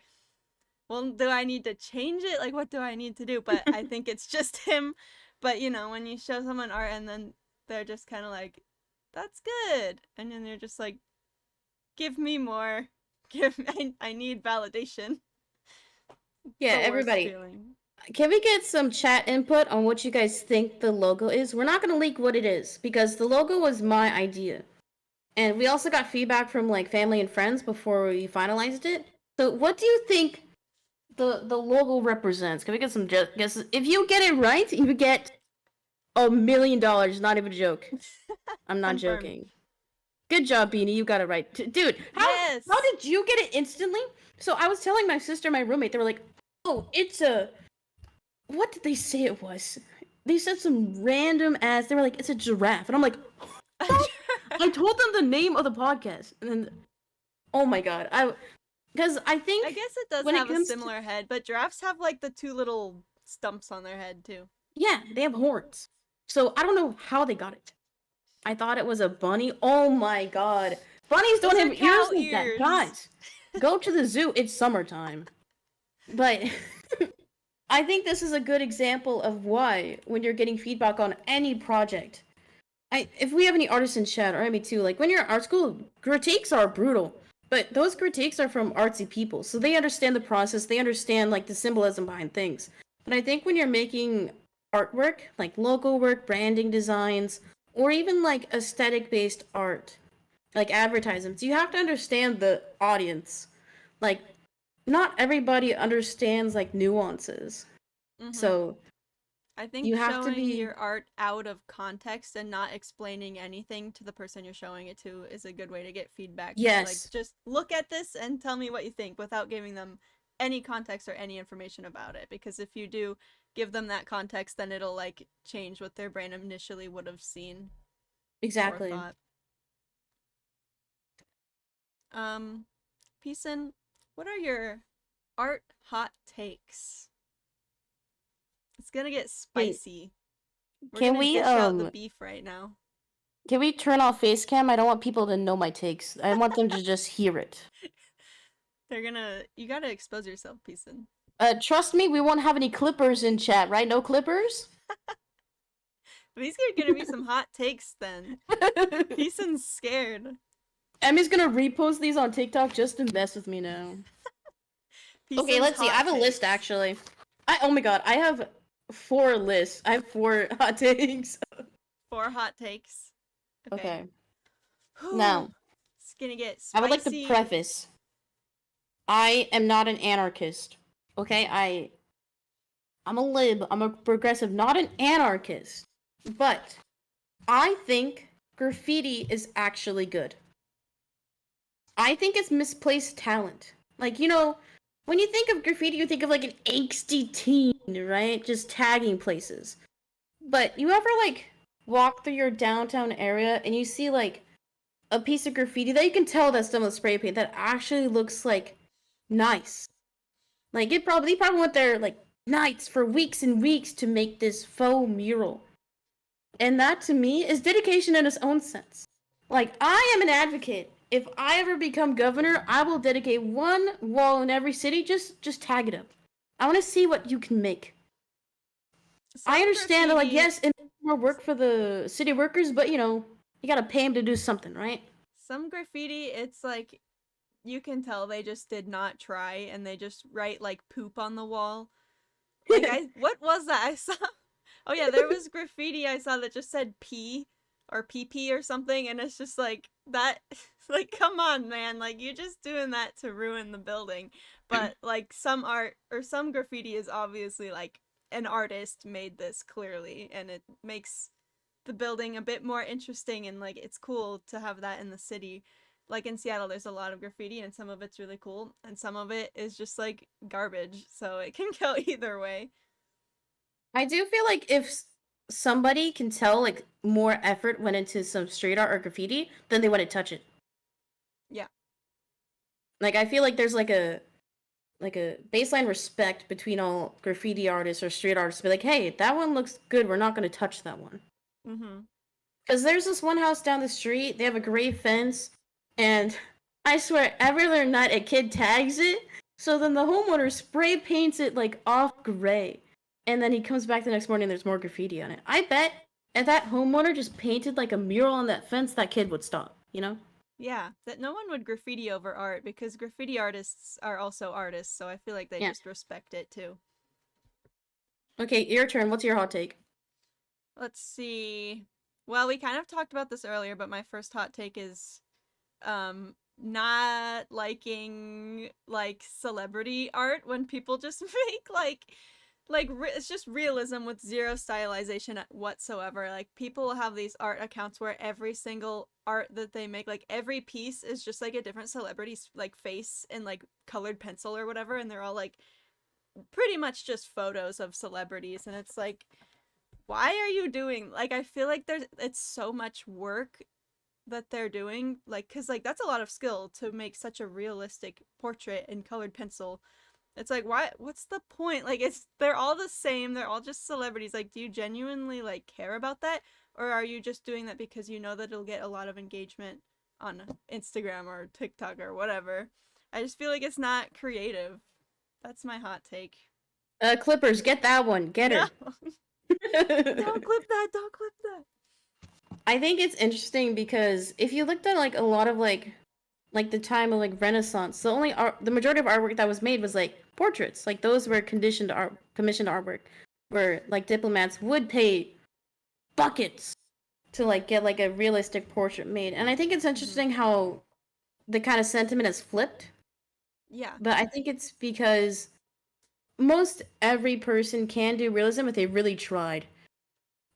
well, do I need to change it? Like, what do I need to do? But I think it's just him. But when you show someone art and then they're just kind of like, that's good. And then they're just like, give me more. I need validation. Yeah, The worst everybody. feeling. Can we get some chat input on what you guys think the logo is? We're not gonna leak what it is because the logo was my idea, and we also got feedback from like family and friends before we finalized it. So, what do you think the logo represents? Can we get some guesses? If you get it right, you get $1 million. Not even a joke. I'm not Confirmed. joking. Good job, Beanie. You got it right, dude. Yes. How did you get it instantly? So I was telling my sister, my roommate. They were like, "Oh, it's a." What did they say it was? They said some random ass. They were like, "It's a giraffe," and I'm like, I told them the name of the podcast, and then, oh my god, because I think I guess it does when it have a comes to- similar head, but giraffes have like the two little stumps on their head too. yeah, they have horns. So I don't know how they got it. I thought it was a bunny. Oh my god, bunnies don't Those are have ears cow like that, ears. guys. Go to the zoo. It's summertime, but. I think this is a good example of why, when you're getting feedback on any project, if we have any artists in chat, or me too, like when you're at art school, critiques are brutal, but those critiques are from artsy people, so they understand the process, they understand like the symbolism behind things. But I think when you're making artwork, like logo work, branding designs, or even like aesthetic-based art, like advertisements, you have to understand the audience. Like, not everybody understands like nuances. Mhm. So I think you have to showing be your art out of context and not explaining anything to the person you're showing it to is a good way to get feedback. yes, Like, just look at this and tell me what you think without giving them any context or any information about it. Because if you do give them that context, then it'll like change what their brain initially would have seen or exactly. thought. Peason, what are your art hot takes? It's gonna get spicy. We're Can gonna we dish out the beef right now. can we turn off face cam? I don't want people to know my takes. I want them to just hear it. They're gonna. You gotta expose yourself, Peason. Trust me, we won't have any clippers in chat, right? No clippers? These are gonna be some hot takes then. Peason's scared. Emmy's gonna repost these on TikTok just to mess with me now. Okay, Peason's let's see. I hot have a list takes. actually. Oh my god, I have 4 lists. I have 4 hot takes. 4 hot takes. Okay. Whew. Now, It's gonna get spicy. I would like to preface. I am not an anarchist. Okay, I'm a lib. I'm a progressive, not an anarchist. But I think graffiti is actually good. I think it's misplaced talent. Like, you know, when you think of graffiti, you think of like an angsty teen, right? Just tagging places. But you ever like walk through your downtown area and you see like a piece of graffiti that you can tell that's done with spray paint that actually looks like nice. Like they probably went there like nights for weeks and weeks to make this faux mural. And that to me is dedication in its own sense. Like I am an advocate. If I ever become governor, I will dedicate one wall in every city. Just tag it up. I want to see what you can make. Some I understand that, like, graffiti- yes, it's more work for the city workers, but you know, you gotta pay them to do something, right? Some graffiti, it's like you can tell they just did not try and they just write like poop on the wall. Like what was that? I saw. Oh yeah, there was graffiti I saw that just said pee or PP or something, and it's just like that. Like, come on, man! Like you're just doing that to ruin the building. But like some art or some graffiti is obviously like an artist made this clearly, and it makes the building a bit more interesting and like it's cool to have that in the city. Like in Seattle, there's a lot of graffiti, and some of it's really cool, and some of it is just like garbage. So it can go either way. I do feel like if somebody can tell like more effort went into some street art or graffiti, then they wouldn't touch it. Yeah. Like I feel like there's like a baseline respect between all graffiti artists or street artists. Be like, hey, that one looks good. We're not going to touch that one. Mm-hmm. Because there's this one house down the street. They have a gray fence, and I swear, every other night a kid tags it. So then the homeowner spray paints it like off gray, and then he comes back the next morning. And there's more graffiti on it. I bet if that homeowner just painted like a mural on that fence, that kid would stop. You know? Yeah, that no one would graffiti over art because graffiti artists are also artists, so I feel like they Yeah. just respect it too. Okay, your turn. What's your hot take? Let's see. Well, we kind of talked about this earlier, but my first hot take is not liking like celebrity art when people just make it's just realism with zero stylization whatsoever. Like people will have these art accounts where every single art that they make, like every piece is just like a different celebrity's like face in like colored pencil or whatever, and they're all like pretty much just photos of celebrities, and it's like, why are you doing, like, I feel like there's it's so much work that they're doing, like, because like that's a lot of skill to make such a realistic portrait in colored pencil. It's like, why, what's the point? Like, it's they're all the same, they're all just celebrities. Like, do you genuinely like care about that, or are you just doing that because you know that it'll get a lot of engagement on Instagram or TikTok or whatever? I just feel like it's not creative. That's my hot take. Clippers, get that one. Get No. her. Don't clip that, don't clip that. I think it's interesting because if you looked at like a lot of like the time of like Renaissance, the majority of artwork that was made was like portraits. Like those were commissioned artwork, where like diplomats would pay buckets to like get like a realistic portrait made. And I think it's interesting how the kind of sentiment has flipped. Yeah. But I think it's because most every person can do realism if they really tried.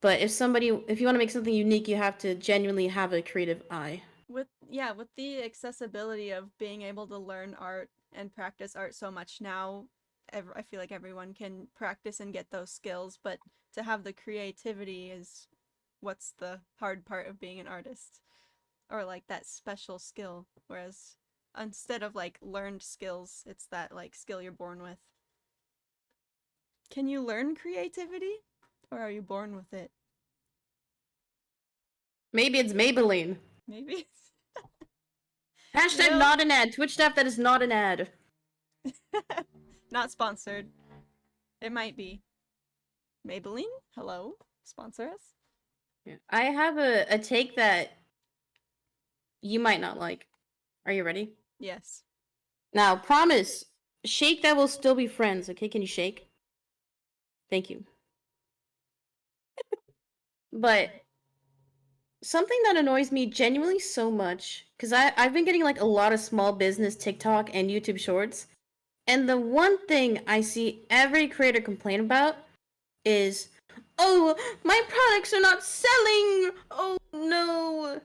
But if you want to make something unique, you have to genuinely have a creative eye. With the accessibility of being able to learn art and practice art so much now, I feel like everyone can practice and get those skills, but to have the creativity is what's the hard part of being an artist, or like that special skill, whereas instead of like learned skills, it's that like skill you're born with. Can you learn creativity, or are you born with it? Maybe it's Maybelline. Maybe. Hashtag No. not an ad. Twitch staff, that is not an ad. Not sponsored. It might be. Maybelline? Hello? Sponsor us? I have a take that you might not like. Are you ready? Yes. Now, promise, shake that we'll still be friends, okay? Can you shake? Thank you. But something that annoys me genuinely so much, because I've been getting like a lot of small business TikTok and YouTube shorts, and the one thing I see every creator complain about is, oh, my products are not selling! Oh no!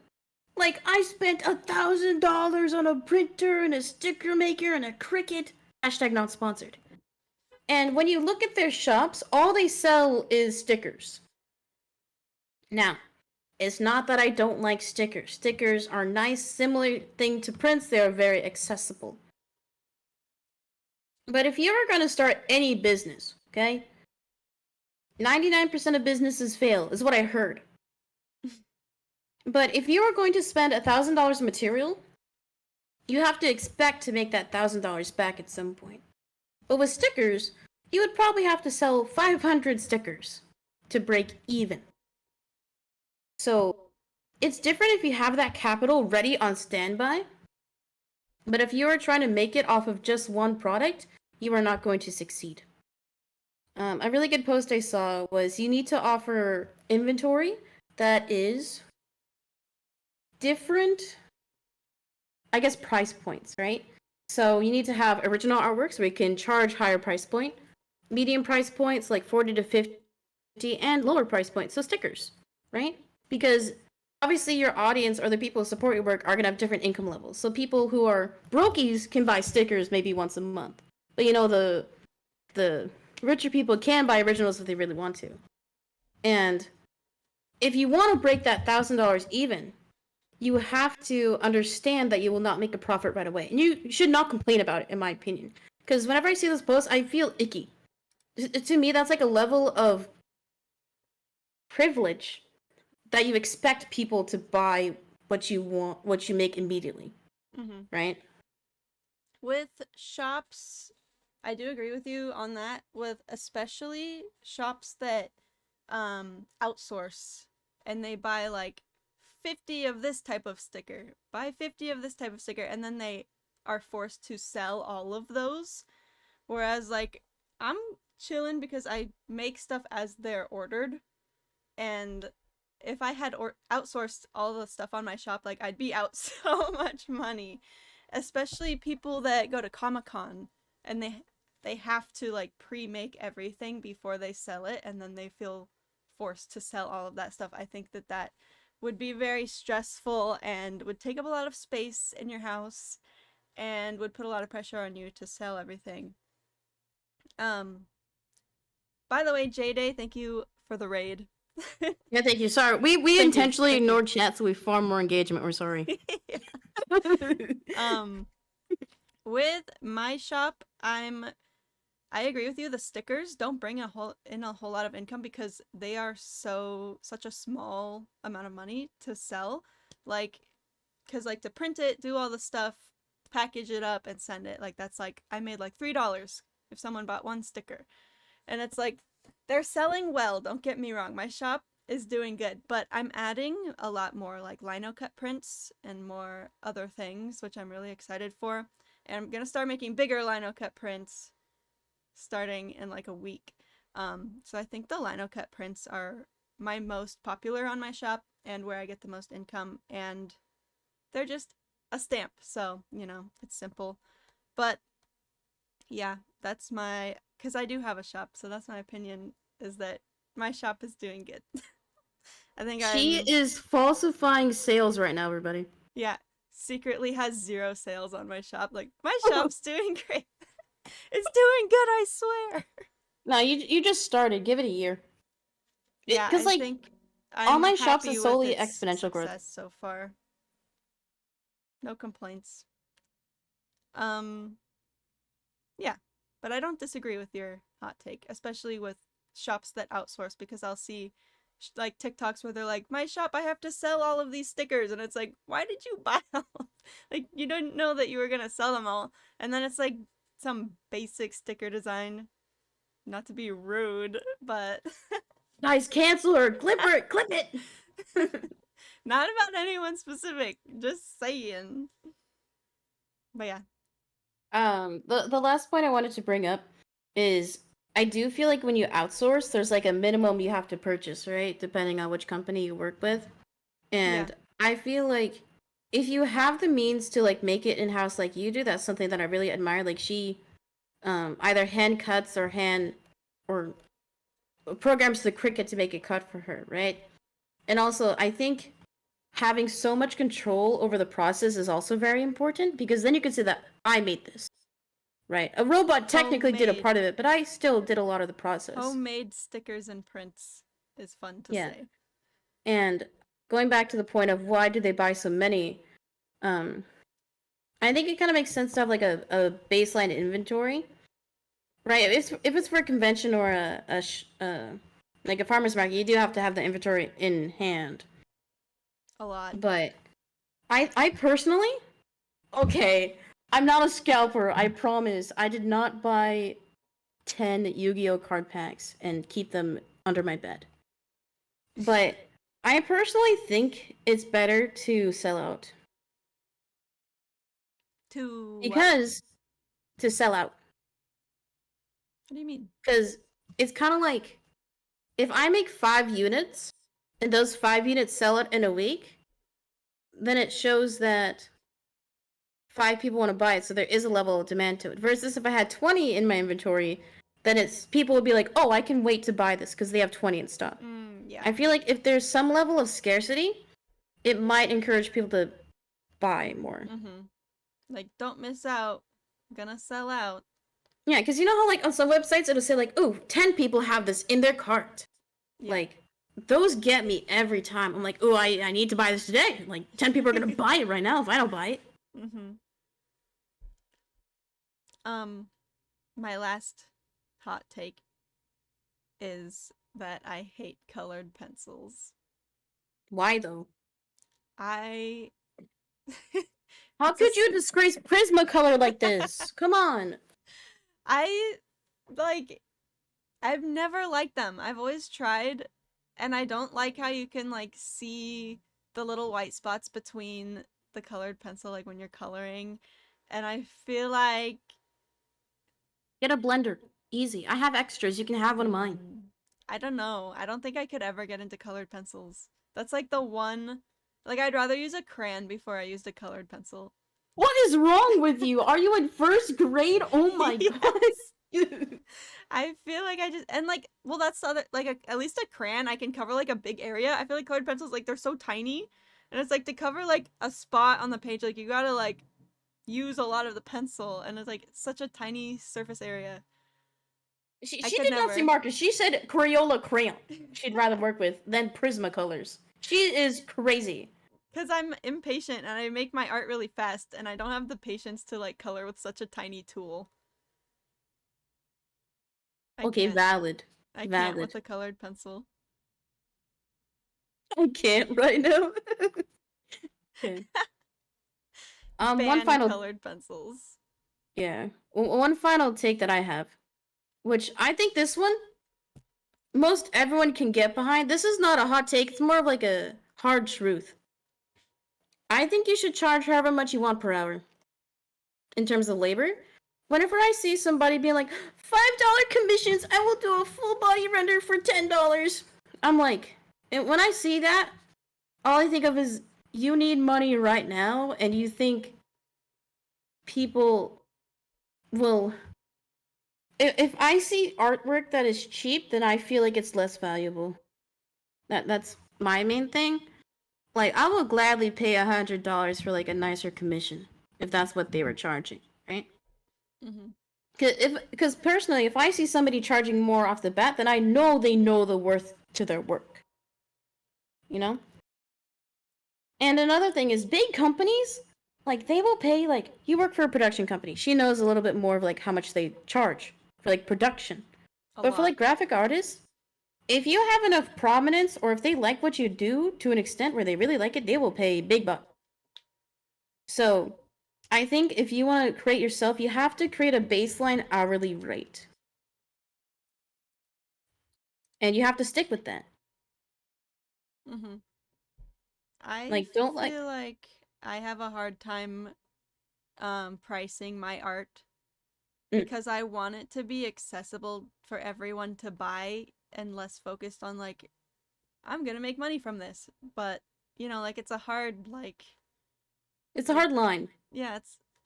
Like, I spent $1,000 on a printer and a sticker maker and a Cricut. Hashtag not sponsored. And when you look at their shops, all they sell is stickers. Now, it's not that I don't like stickers. Stickers are nice, similar thing to prints. They are very accessible. But if you are going to start any business, okay? 99% of businesses fail, is what I heard. But if you are going to spend $1,000 in material, you have to expect to make that $1,000 back at some point. But with stickers, you would probably have to sell 500 stickers to break even. So it's different if you have that capital ready on standby. But if you are trying to make it off of just one product, you are not going to succeed. A really good post I saw was you need to offer inventory that is different, I guess, price points, right? So you need to have original artworks where you can charge higher price point, medium price points like 40 to 50, and lower price points, so stickers, right? Because obviously your audience or the people who support your work are going to have different income levels. So people who are brokies can buy stickers maybe once a month. But you know, the richer people can buy originals if they really want to. And if you want to break that $1,000 even, you have to understand that you will not make a profit right away. And you should not complain about it, in my opinion. Because whenever I see this post, I feel icky. To me, that's like a level of privilege that you expect people to buy what you want, what you make immediately. Mm-hmm. Right? With shops, I do agree with you on that, with especially shops that outsource and they buy like 50 of this type of sticker, buy 50 of this type of sticker, and then they are forced to sell all of those. Whereas, like, I'm chilling because I make stuff as they're ordered, and if I had outsourced all the stuff on my shop, like I'd be out so much money, especially people that go to Comic-Con and they have to like pre-make everything before they sell it, and then they feel forced to sell all of that stuff. I think that that would be very stressful and would take up a lot of space in your house and would put a lot of pressure on you to sell everything. Um, by the way, J-Day, thank you for the raid. Yeah, thank you. Sorry, we Thank you, intentionally thank you. ignored chat so we farm more engagement. We're sorry. Um, with my shop, I agree with you. The stickers don't bring a whole lot of income because they are such a small amount of money to sell. Like, cause like to print it, do all the stuff, package it up, and send it. Like that's like I made like $3 if someone bought one sticker, and it's like they're selling well. Don't get me wrong. My shop is doing good, but I'm adding a lot more like lino cut prints and more other things, which I'm really excited for. And I'm gonna start making bigger lino cut prints starting in like a week. So I think the lino cut prints are my most popular on my shop and where I get the most income, and they're just a stamp, so you know it's simple. But yeah, that's my because I do have a shop, so that's my opinion is that my shop is doing good. I think She is falsifying sales right now, everybody. yeah, secretly has 0 sales on my shop. Like my shop's doing great. It's doing good, I swear. No, you just started. Give it a year. Yeah, Because I like think online I'm shops happy is with solely its exponential growth. success so far. No complaints. Um, yeah, but I don't disagree with your hot take, especially with shops that outsource because I'll see like TikToks where they're like, "My shop, I have to sell all of these stickers," and it's like, "Why did you buy all?" Like you didn't know that you were gonna sell them all, and then it's like some basic sticker design. Not to be rude, but Guys, cancel her. Clip her. Clip it. not about anyone specific. Just saying. But yeah. The last point I wanted to bring up is I do feel like when you outsource, there's like a minimum you have to purchase, right? Depending on which company you work with. And Yeah. I feel like if you have the means to like make it in house like you do, that's something that I really admire. Like she either hand cuts or hand or programs the Cricut to make it cut for her, right? And also I think having so much control over the process is also very important because then you can say that I made this. Right. A robot technically did a Homemade. part of it, but I still did a lot of the process. Homemade stickers and prints is fun to Yeah. say. And going back to the point of why do they buy so many, um, I think it kind of makes sense to have like a baseline inventory, right? If it's for a convention or like a farmer's market, you do have to have the inventory in hand. A lot. But I personally, okay, I'm not a scalper. I promise. I did not buy 10 Yu-Gi-Oh card packs and keep them under my bed. But I personally think it's better to sell out. To Because to sell out. What do you mean? Because it's kind of like if I make 5 units and those 5 units sell it in a week, then it shows that 5 people want to buy it, so there is a level of demand to it. Versus if I had 20 in my inventory, then it's people would be like, "Oh, I can wait to buy this because they have 20 in stock." Yeah. I feel like if there's some level of scarcity, it might encourage people to buy more. Like, don't miss out. I'm gonna sell out. Yeah, because you know how like on some websites it'll say like, "Ooh, 10 people have this in their cart." Yeah. Like those get me every time. I'm like, "Ooh, I need to buy this today." Like 10 people are gonna buy it right now if I don't buy it. My last hot take is that I hate colored pencils. Why though? I How could you disgrace Prismacolor like this? Come on. I've never liked them. I've always tried, and I don't like how you can like see the little white spots between the colored pencil like when you're coloring. And I feel like Get a blender. Easy. I have extras. You can have one of mine. I don't know. I don't think I could ever get into colored pencils. That's like the one. Like, I'd rather use a crayon before I used a colored pencil. What is wrong with you? Are you in first grade? Oh my Yes. god. I feel like I just and like well that's the other like at least a crayon I can cover like a big area. I feel like colored pencils like they're so tiny, and it's like to cover like a spot on the page like you gotta like use a lot of the pencil, and it's like such a tiny surface area. She, I she could did not say never. Marcus. She said Crayola crayon. She'd rather work with than Prismacolors. She is crazy. Because I'm impatient and I make my art really fast, and I don't have the patience to like color with such a tiny tool. I Okay, can't. valid. I can't with Valid. a colored pencil. I can't right now. Okay. One Ban final, colored pencils. yeah, one final take that I have, which I think this one most everyone can get behind. This is not a hot take. It's more of like a hard truth. I think you should charge however much you want per hour in terms of labor. Whenever I see somebody being like, $5 commissions, I will do a full body render for $10. I'm like, and when I see that, all I think of is you need money right now, and you think people will. If I see artwork that is cheap, then I feel like it's less valuable. That's my main thing. Like, I will gladly pay $100 for like a nicer commission if that's what they were charging, right? Hmm. Because personally, if I see somebody charging more off the bat, then I know they know the worth to their work. You know. And another thing is big companies, like they will pay like you work for a production company. She knows a little bit more of like how much they charge for like production. A But for lot. like graphic artists, if you have enough prominence or if they like what you do to an extent where they really like it, they will pay big bucks. So I think if you want to create yourself, you have to create a baseline hourly rate. And you have to stick with that. Hmm. I Like don't like feel like I have a hard time pricing my art mm, because I want it to be accessible for everyone to buy and less focused on like I'm going to make money from this. But, like it's a hard like it's a like hard line. yeah,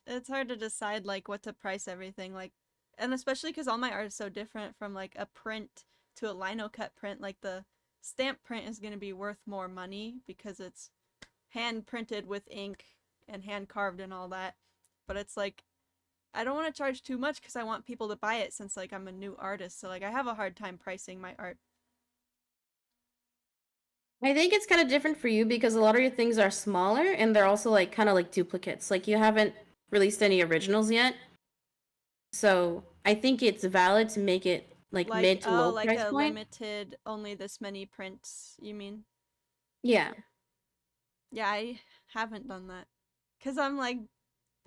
it's hard to decide like what to price everything like, and especially cuz all my art is so different from like a print to a lino cut print. Like the stamp print is going to be worth more money because it's hand printed with ink and hand carved and all that. But it's like I don't want to charge too much because I want people to buy it since like I'm a new artist. So like I have a hard time pricing my art. I think it's kind of different for you because a lot of your things are smaller and they're also like kind of like duplicates. Like you haven't released any originals yet. So I think it's valid to make it like Like mid to low like price a point. limited only this many prints, you mean? Yeah. Yeah, I haven't done that. Cuz I'm like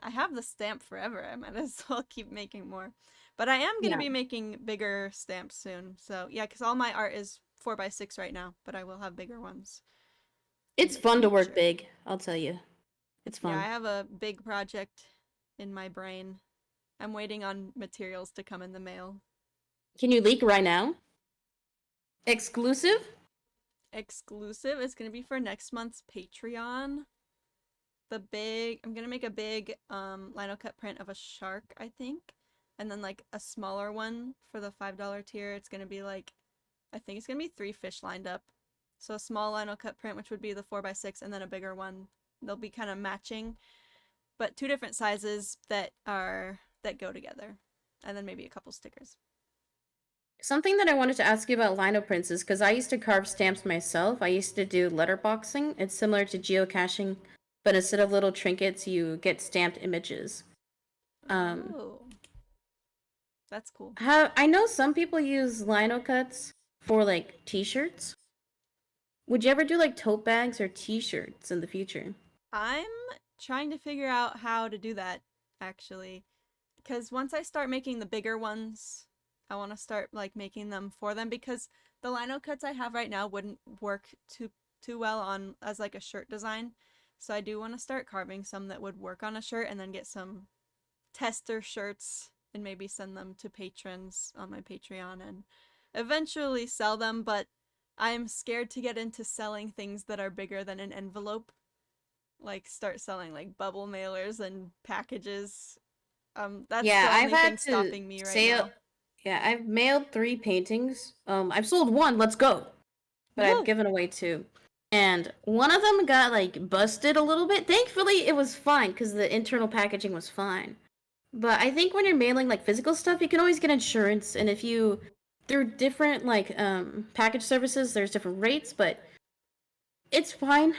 I have the stamp forever. I might as well keep making more. But I am going to Yeah. be making bigger stamps soon. So, yeah, cuz all my art is 4x6 right now, but I will have bigger ones in It's the fun to work future. big, I'll tell you. It's Yeah, I fun. have a big project in my brain. I'm waiting on materials to come in the mail. Can you leak right now? Exclusive? Exclusive is going to be for next month's Patreon. I'm going to make a big lino cut print of a shark, I think. And then like a smaller one for the $5 tier. It's going to be like I think it's going to be 3 fish lined up. So a small lino cut print, which would be the 4x6, and then a bigger one. They'll be kind of matching, but two different sizes that go together. And then maybe a couple stickers. Something that I wanted to ask you about lino prints is because I used to carve stamps myself. I used to do letterboxing. It's similar to geocaching, but instead of little trinkets, you get stamped images. Um, Oh, that's cool. I know some people use lino cuts for like t-shirts. Would you ever do like tote bags or t-shirts in the future? I'm trying to figure out how to do that actually, because once I start making the bigger ones, I want to start like making them for them because the lino cuts I have right now wouldn't work too well on as like a shirt design. So I do want to start carving some that would work on a shirt and then get some tester shirts and maybe send them to patrons on my Patreon and eventually sell them, but I'm scared to get into selling things that are bigger than an envelope. Like start selling like bubble mailers and packages. That's Yeah, the I've only thing had to stopping me right say, now. yeah, I've mailed 3 paintings. I've sold one, let's go. But I've Woo! given away 2. And one of them got like busted a little bit. Thankfully, it was fine because the internal packaging was fine. But I think when you're mailing like physical stuff, you can always get insurance, and if you through different like package services, there's different rates, but it's fine.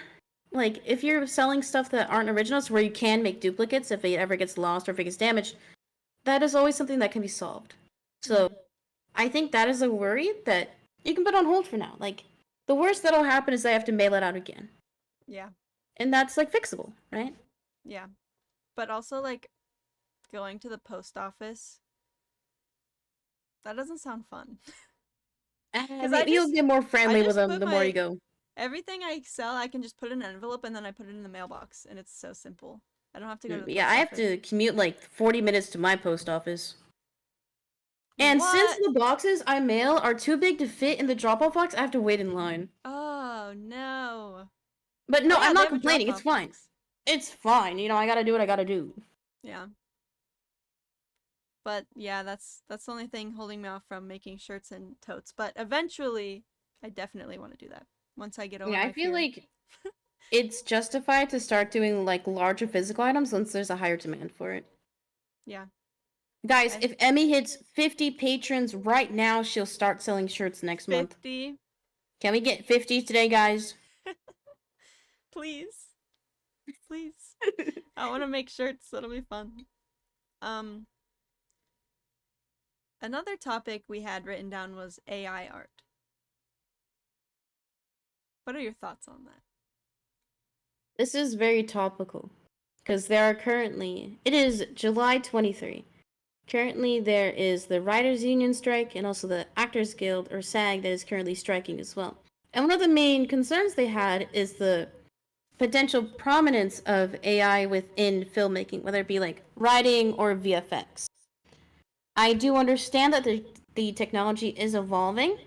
Like if you're selling stuff that aren't originals, where you can make duplicates if it ever gets lost or if it gets damaged, that is always something that can be solved. So Mm, I think that is a worry that you can put on hold for now. Like the worst that'll happen is they have to mail it out again, yeah, and that's like fixable, right? yeah. But also like going to the post office, that doesn't sound fun. Because Maybe you'll get more I friendly with just them put the more you my go. everything I sell, I can just put in an envelope and then I put it in the mailbox, and it's so simple. I don't have to go to the Yeah, post I have office. to commute like 40 minutes to my post office. And since What? the boxes I mail are too big to fit in the drop-off box, I have to wait in line. Oh no. But Oh no, yeah, I'm they not have a complaining. drop It's off fine. box. It's fine. You know, I gotta do what I gotta do. Yeah. But yeah, that's the only thing holding me off from making shirts and totes. But eventually, I definitely want to do that once I get over Yeah, I my feel fear. like it's justified to start doing like larger physical items once there's a higher demand for it. Yeah. Guys, I if Emmy hits 50 patrons right now, she'll start selling shirts next month. 50. Can we get 50 today, guys? Please. Please. I want to make shirts. That'll be fun. Um Another topic we had written down was AI art. What are your thoughts on that? This is very topical because there are currently, it is July 23. Currently, there is the Writers Union strike and also the Actors Guild, or SAG, that is currently striking as well. And one of the main concerns they had is the potential prominence of AI within filmmaking, whether it be like writing or VFX. I do understand that the technology is evolving,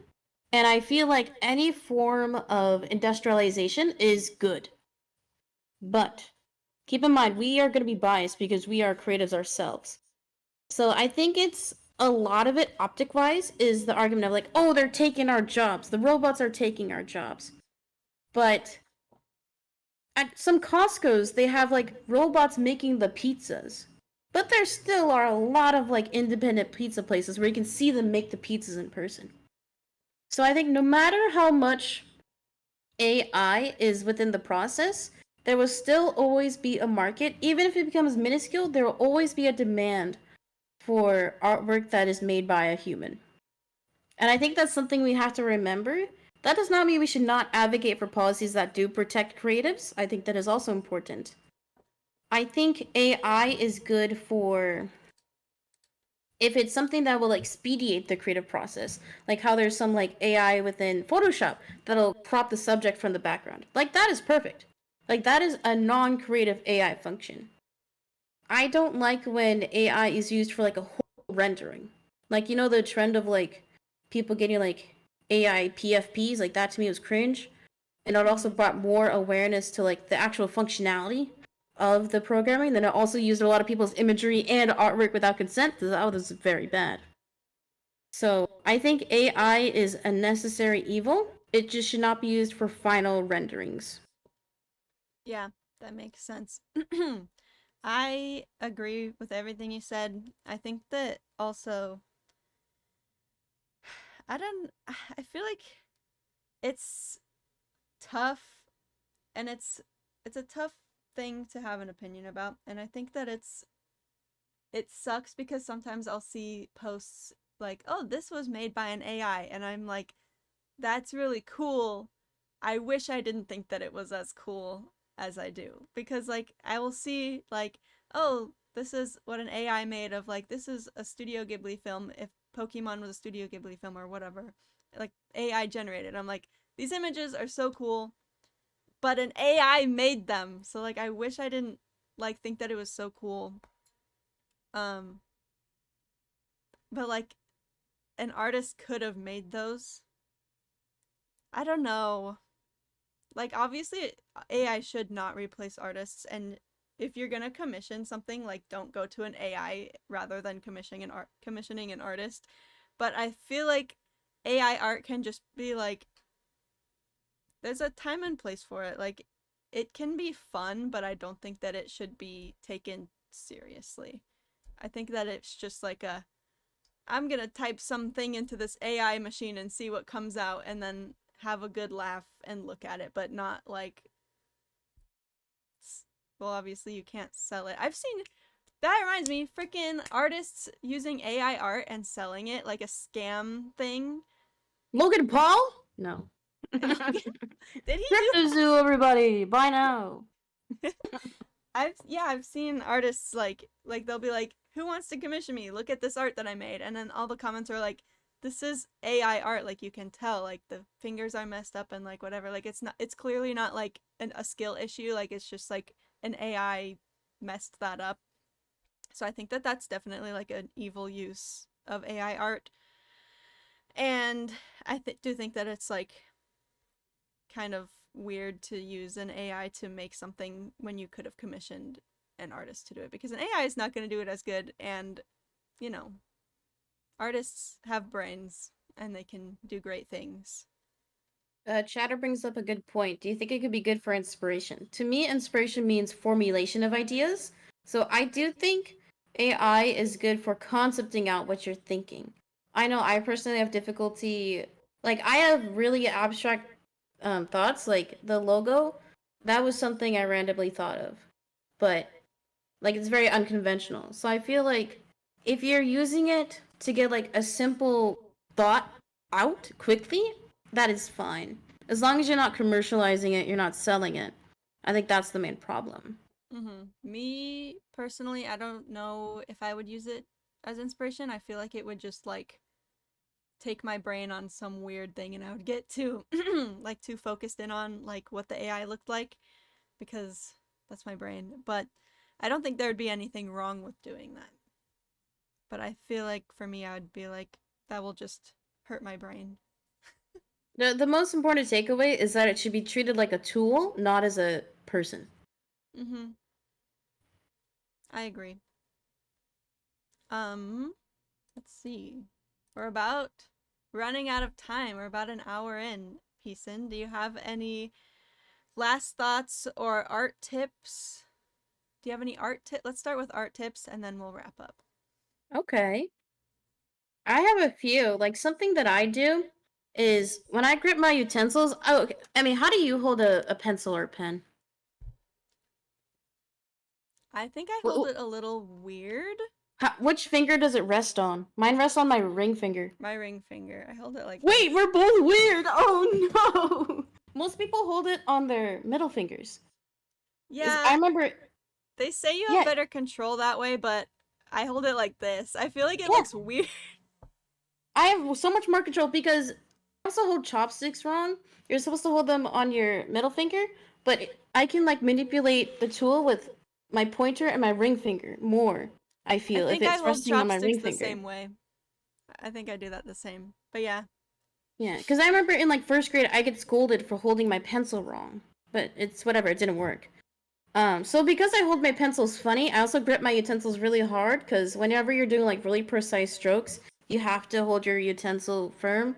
and I feel like any form of industrialization is good. But keep in mind, we are going to be biased because we are creatives ourselves. So I think it's a lot of it, optic wise, is the argument of like, oh, they're taking our jobs. The robots are taking our jobs. But at some Costco's, they have like robots making the pizzas. But there still are a lot of like independent pizza places where you can see them make the pizzas in person. So I think no matter how much AI is within the process, there will still always be a market. Even if it becomes minuscule, there will always be a demand for artwork that is made by a human. And I think that's something we have to remember. That does not mean we should not advocate for policies that do protect creatives. I think that is also important. I think AI is good for if it's something that will expedite the creative process, like how there's some like AI within Photoshop that'll crop the subject from the background. Like that is perfect. Like that is a non-creative AI function. I don't like when AI is used for like a whole rendering. Like you know the trend of like people getting like AI PFPs, like that to me was cringe. And it also Mm-hmm. brought more awareness to like the actual functionality of the programming. Then it also used a lot of people's imagery and artwork without consent. So that was very bad. So I think AI is a necessary evil. It just should not be used for final renderings. Yeah, that makes sense. I agree with everything you said. I think that also I don't I feel like it's tough and it's a tough thing to have an opinion about, and I think that it sucks because sometimes I'll see posts like, "Oh, this was made by an AI." And I'm like, "That's really cool. I wish I didn't think that it was as cool as I do." Because like I will see like, "Oh, this is what an AI made of like this is a Studio Ghibli film if Pokemon was a Studio Ghibli film or whatever." Like AI generated. I'm like, "These images are so cool, but an AI made them." So like I wish I didn't like think that it was so cool. Um but like an artist could have made those. I don't know. Like obviously AI should not replace artists, and if you're going to commission something, like don't go to an AI rather than commissioning an artist. But I feel like AI art can just be like there's a time and place for it. Like it can be fun, but I don't think that it should be taken seriously. I think that it's just like a I'm gonna type something into this AI machine and see what comes out and then have a good laugh and look at it, but not like well, obviously you can't sell it. I've seen that reminds me, freaking artists using AI art and selling it like a scam thing. Logan Paul? No. Did he do Crypto Zoo, everybody, buy now. I've seen artists like they'll be like, "Who wants to commission me? Look at this art that I made." And then all the comments are like, "This is AI art, like you can tell, like the fingers are messed up and like whatever. Like it's clearly not like a skill issue, like it's just like an AI messed that up." So I think that that's definitely like an evil use of AI art. And do think that it's like kind of weird to use an AI to make something when you could have commissioned an artist to do it, because an AI is not going to do it as good, and you know, artists have brains and they can do great things. Chatter brings up a good point. Do you think it could be good for inspiration? To me, inspiration means formulation of ideas. So I do think AI is good for concepting out what you're thinking. I know I personally have difficulty, like I have really abstract thoughts, like the logo. That was something I randomly thought of, but like it's very unconventional. So I feel like if you're using it to get like a simple thought out quickly, that is fine. As long as you're not commercializing it, you're not selling it. I think that's the main problem. Me personally, I don't know if I would use it as inspiration. I feel like it would just like take my brain on some weird thing and I would get too like too focused in on like what the AI looked like, because that's my brain. But I don't think there would be anything wrong with doing that. But I feel like for me I would be like that will just hurt my brain. The most important takeaway is that it should be treated like a tool, not as a person. I agree. Let's see. We're about running out of time. We're about an hour in. Peason, do you have any last thoughts or art tips? Do you have any art tip? Let's start with art tips and then we'll wrap up. Okay. I have a few. Like something that I do is when I grip my utensils. Oh, okay. I mean, how do you hold a pencil or a pen? I think I hold it a little weird. Which finger does it rest on? Mine rests on my ring finger. My ring finger. I hold it like Wait, this. we're both weird. Oh no. Most people hold it on their middle fingers. Yeah. I remember they say you have better control that way, but I hold it like this. I feel like it looks weird. I have so much more control because I also hold chopsticks wrong. You're supposed to hold them on your middle finger, but I can like manipulate the tool with my pointer and my ring finger more. I feel I think if it's I hold resting on my ring chopsticks the finger. same way. I think I do that the same. But yeah. Yeah, because I remember in like first grade I get scolded for holding my pencil wrong, but it's whatever. It didn't work. So because I hold my pencils funny, I also grip my utensils really hard because whenever you're doing like really precise strokes, you have to hold your utensil firm.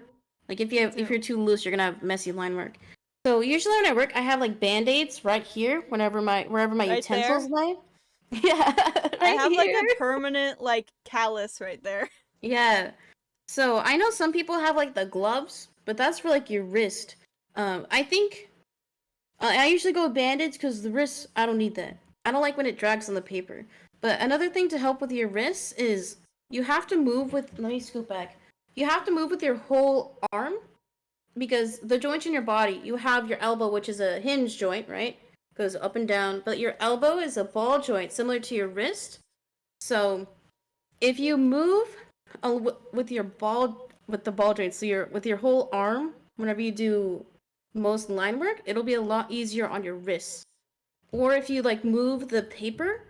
Like if you're too loose, you're gonna have messy line work. So usually when I work, I have like band-aids right here wherever wherever my utensils lay. Yeah, I have like a permanent like callus right there. Yeah. So I know some people have like the gloves, but that's for like your wrist. I think I usually go with band-aids because the wrists, I don't need that. I don't like when it drags on the paper. But another thing to help with your wrists is you have to move with, let me scoot back. You have to move with your whole arm because the joints in your body, you have your elbow, which is a hinge joint, right? Goes up and down, but your elbow is a ball joint similar to your wrist. So if you move with your with the ball joint, so with your whole arm, whenever you do most line work, it'll be a lot easier on your wrists. Or if you like move the paper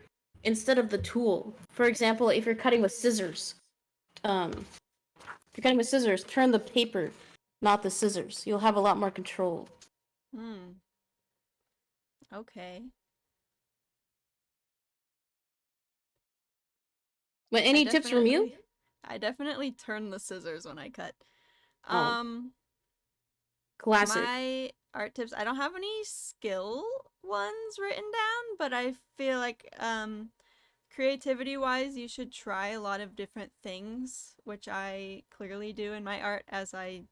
instead of the tool. For example, if you're cutting with scissors, if you're cutting with scissors, turn the paper, not the scissors. You'll have a lot more control. Hmm. Okay. But I any tips from you? definitely- I definitely turn the scissors when I cut. Oh. Classic. My art tips, I don't have any skill ones written down, but I feel like creativity wise, you should try a lot of different things, which I clearly do in my art as I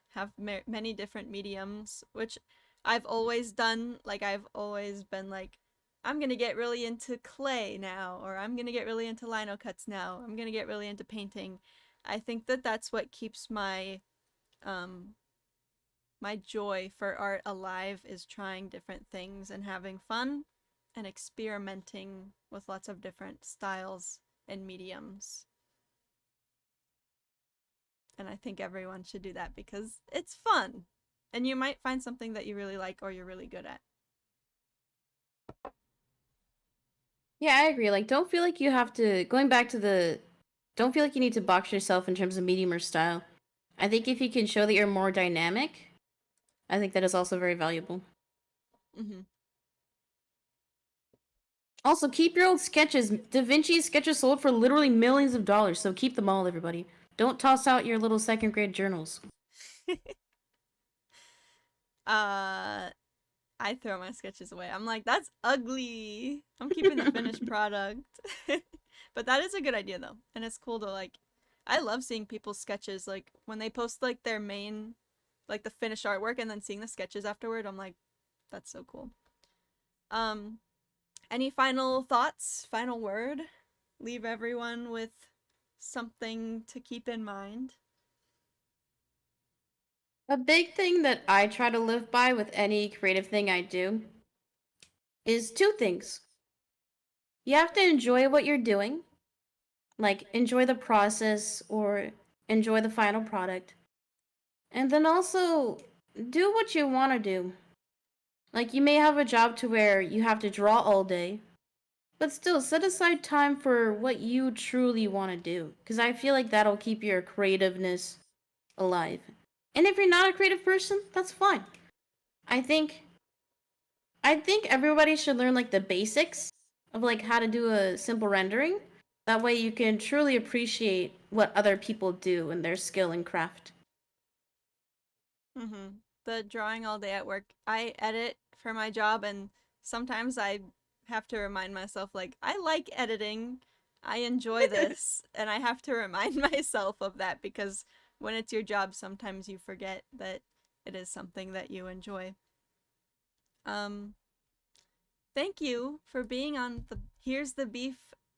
have many different mediums, which I've always done. Like, I've always been like, I'm gonna get really into clay now, or I'm gonna get really into lino cuts now, I'm gonna get really into painting. I think that that's what keeps um, my joy for art alive, is trying different things and having fun and experimenting with lots of different styles and mediums. And I think everyone should do that because it's fun. And you might find something that you really like or you're really good at. Yeah, I agree. Like, don't feel like you have to. Going back to the, don't feel like you need to box yourself in terms of medium or style. I think if you can show that you're more dynamic, I think that is also very valuable. Mm-hmm. Also, keep your old sketches. Da Vinci's sketches sold for literally millions of dollars, so keep them all, everybody. Don't toss out your little second grade journals. I throw my sketches away. I'm like, that's ugly. I'm keeping the finished product. But that is a good idea though. And it's cool to like, I love seeing people's sketches, like when they post like their main, like the finished artwork, and then seeing the sketches afterward. I'm like, that's so cool. Um, any final thoughts? Final word? Leave everyone with something to keep in mind. A big thing that I try to live by with any creative thing I do is two things. You have to enjoy what you're doing, like enjoy the process or enjoy the final product. And then also do what you want to do. Like, you may have a job to where you have to draw all day, but still set aside time for what you truly want to do, because I feel like that'll keep your creativeness alive. And if you're not a creative person, that's fine. I think everybody should learn like the basics of like how to do a simple rendering. That way you can truly appreciate what other people do and their skill and craft. Mm-hmm. The drawing all day at work. I edit for my job, and sometimes I have to remind myself, like, I like editing. I enjoy this. And I have to remind myself of that because when it's your job, sometimes you forget that it is something that you enjoy. Um, Thank you for being on the Here's the Beef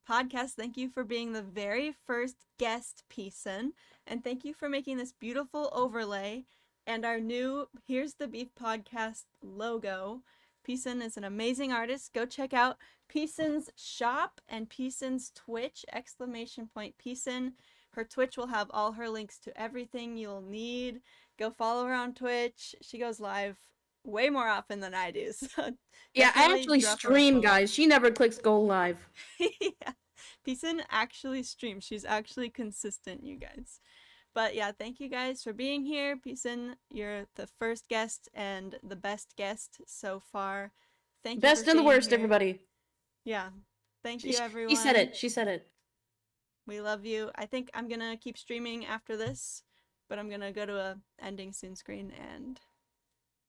podcast. Thank you for being the very first guest, Peason. And thank you for making this beautiful overlay and our new Here's the Beef podcast logo. Peason is an amazing artist. Go check out Peason's shop and Peason's Twitch, !Peason. Her Twitch will have all her links to everything you'll need. Go follow her on Twitch. She goes live way more often than I do. So Yeah, I definitely actually drop her a stream, follow. guys. She never clicks go live. Yeah. Peason actually streams. She's actually consistent, you guys. But yeah, thank you guys for being here. Peason, you're the first guest and the best guest so far. Thank you Best for and the being worst, here. everybody. Yeah. Thank you, She everyone. said it. She said it. We love you. I think I'm gonna keep streaming after this, but I'm gonna go to a ending soon screen and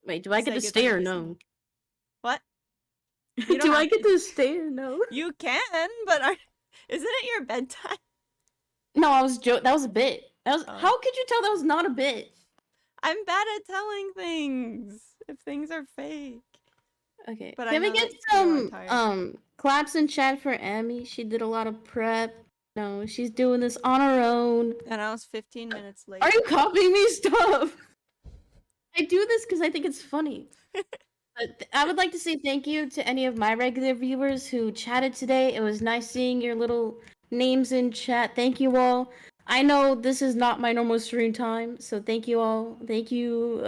Wait, do I get say to goodbye stay to or Peason. no? What? You don't Do I have get to stay or no? You can, but isn't it your bedtime? No, I was That was a bit. That was. Oh. How could you tell that was not a bit? I'm bad at telling things if things are fake. Okay. But I Can we know get that you are some tired. claps in chat for Amy? She did a lot of prep. No, she's doing this on her own. And I was 15 minutes late. Are you copying me stuff? I do this because I think it's funny. But I would like to say thank you to any of my regular viewers who chatted today. It was nice seeing your little names in chat. Thank you all. I know this is not my normal stream time, so thank you all. Thank you,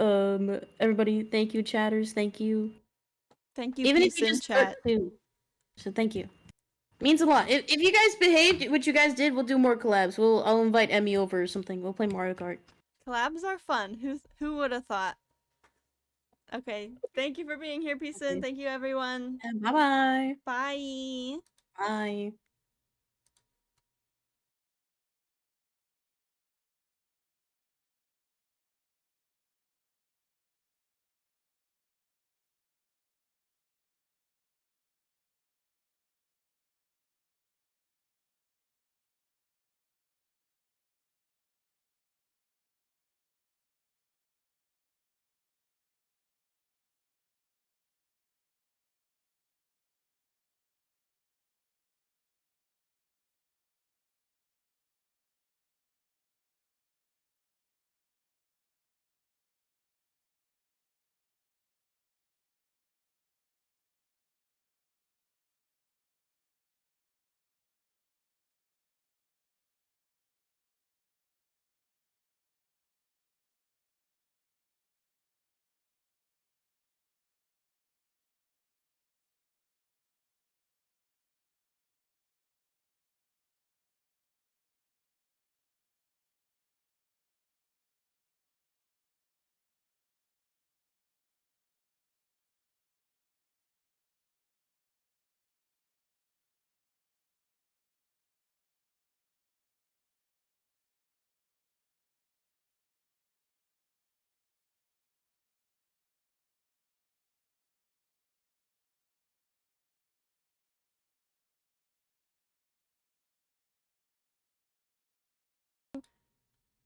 everybody. Thank you, chatters. Thank you. Thank you, Even if peace you in just chat. too. So thank you. Means a lot. If you guys behaved, what you guys did, we'll do more collabs. I'll invite Emmy over or something. We'll play Mario Kart. Collabs are fun. Who would have thought? Okay, thank you for being here, Peacein. Okay. Thank you, everyone. And bye-bye. Bye. Bye.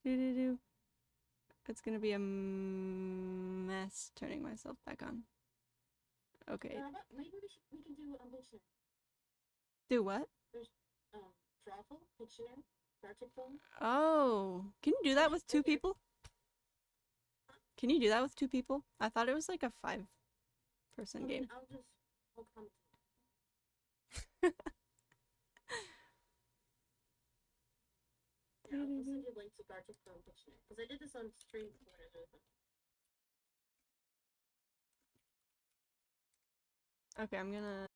Do. It's gonna be a mess turning myself back on. Okay. Maybe we can do a Wiktionary. Do what? There's travel, Wiktionary, Gartic phone. Oh, can you do that with 2 people? Can you do that with 2 people? I thought it was like a 5-person game. I'll comment. Yeah, I'll send you a link to Gartic phone Wiktionary because I did this on stream before and everything. Okay, I'm gonna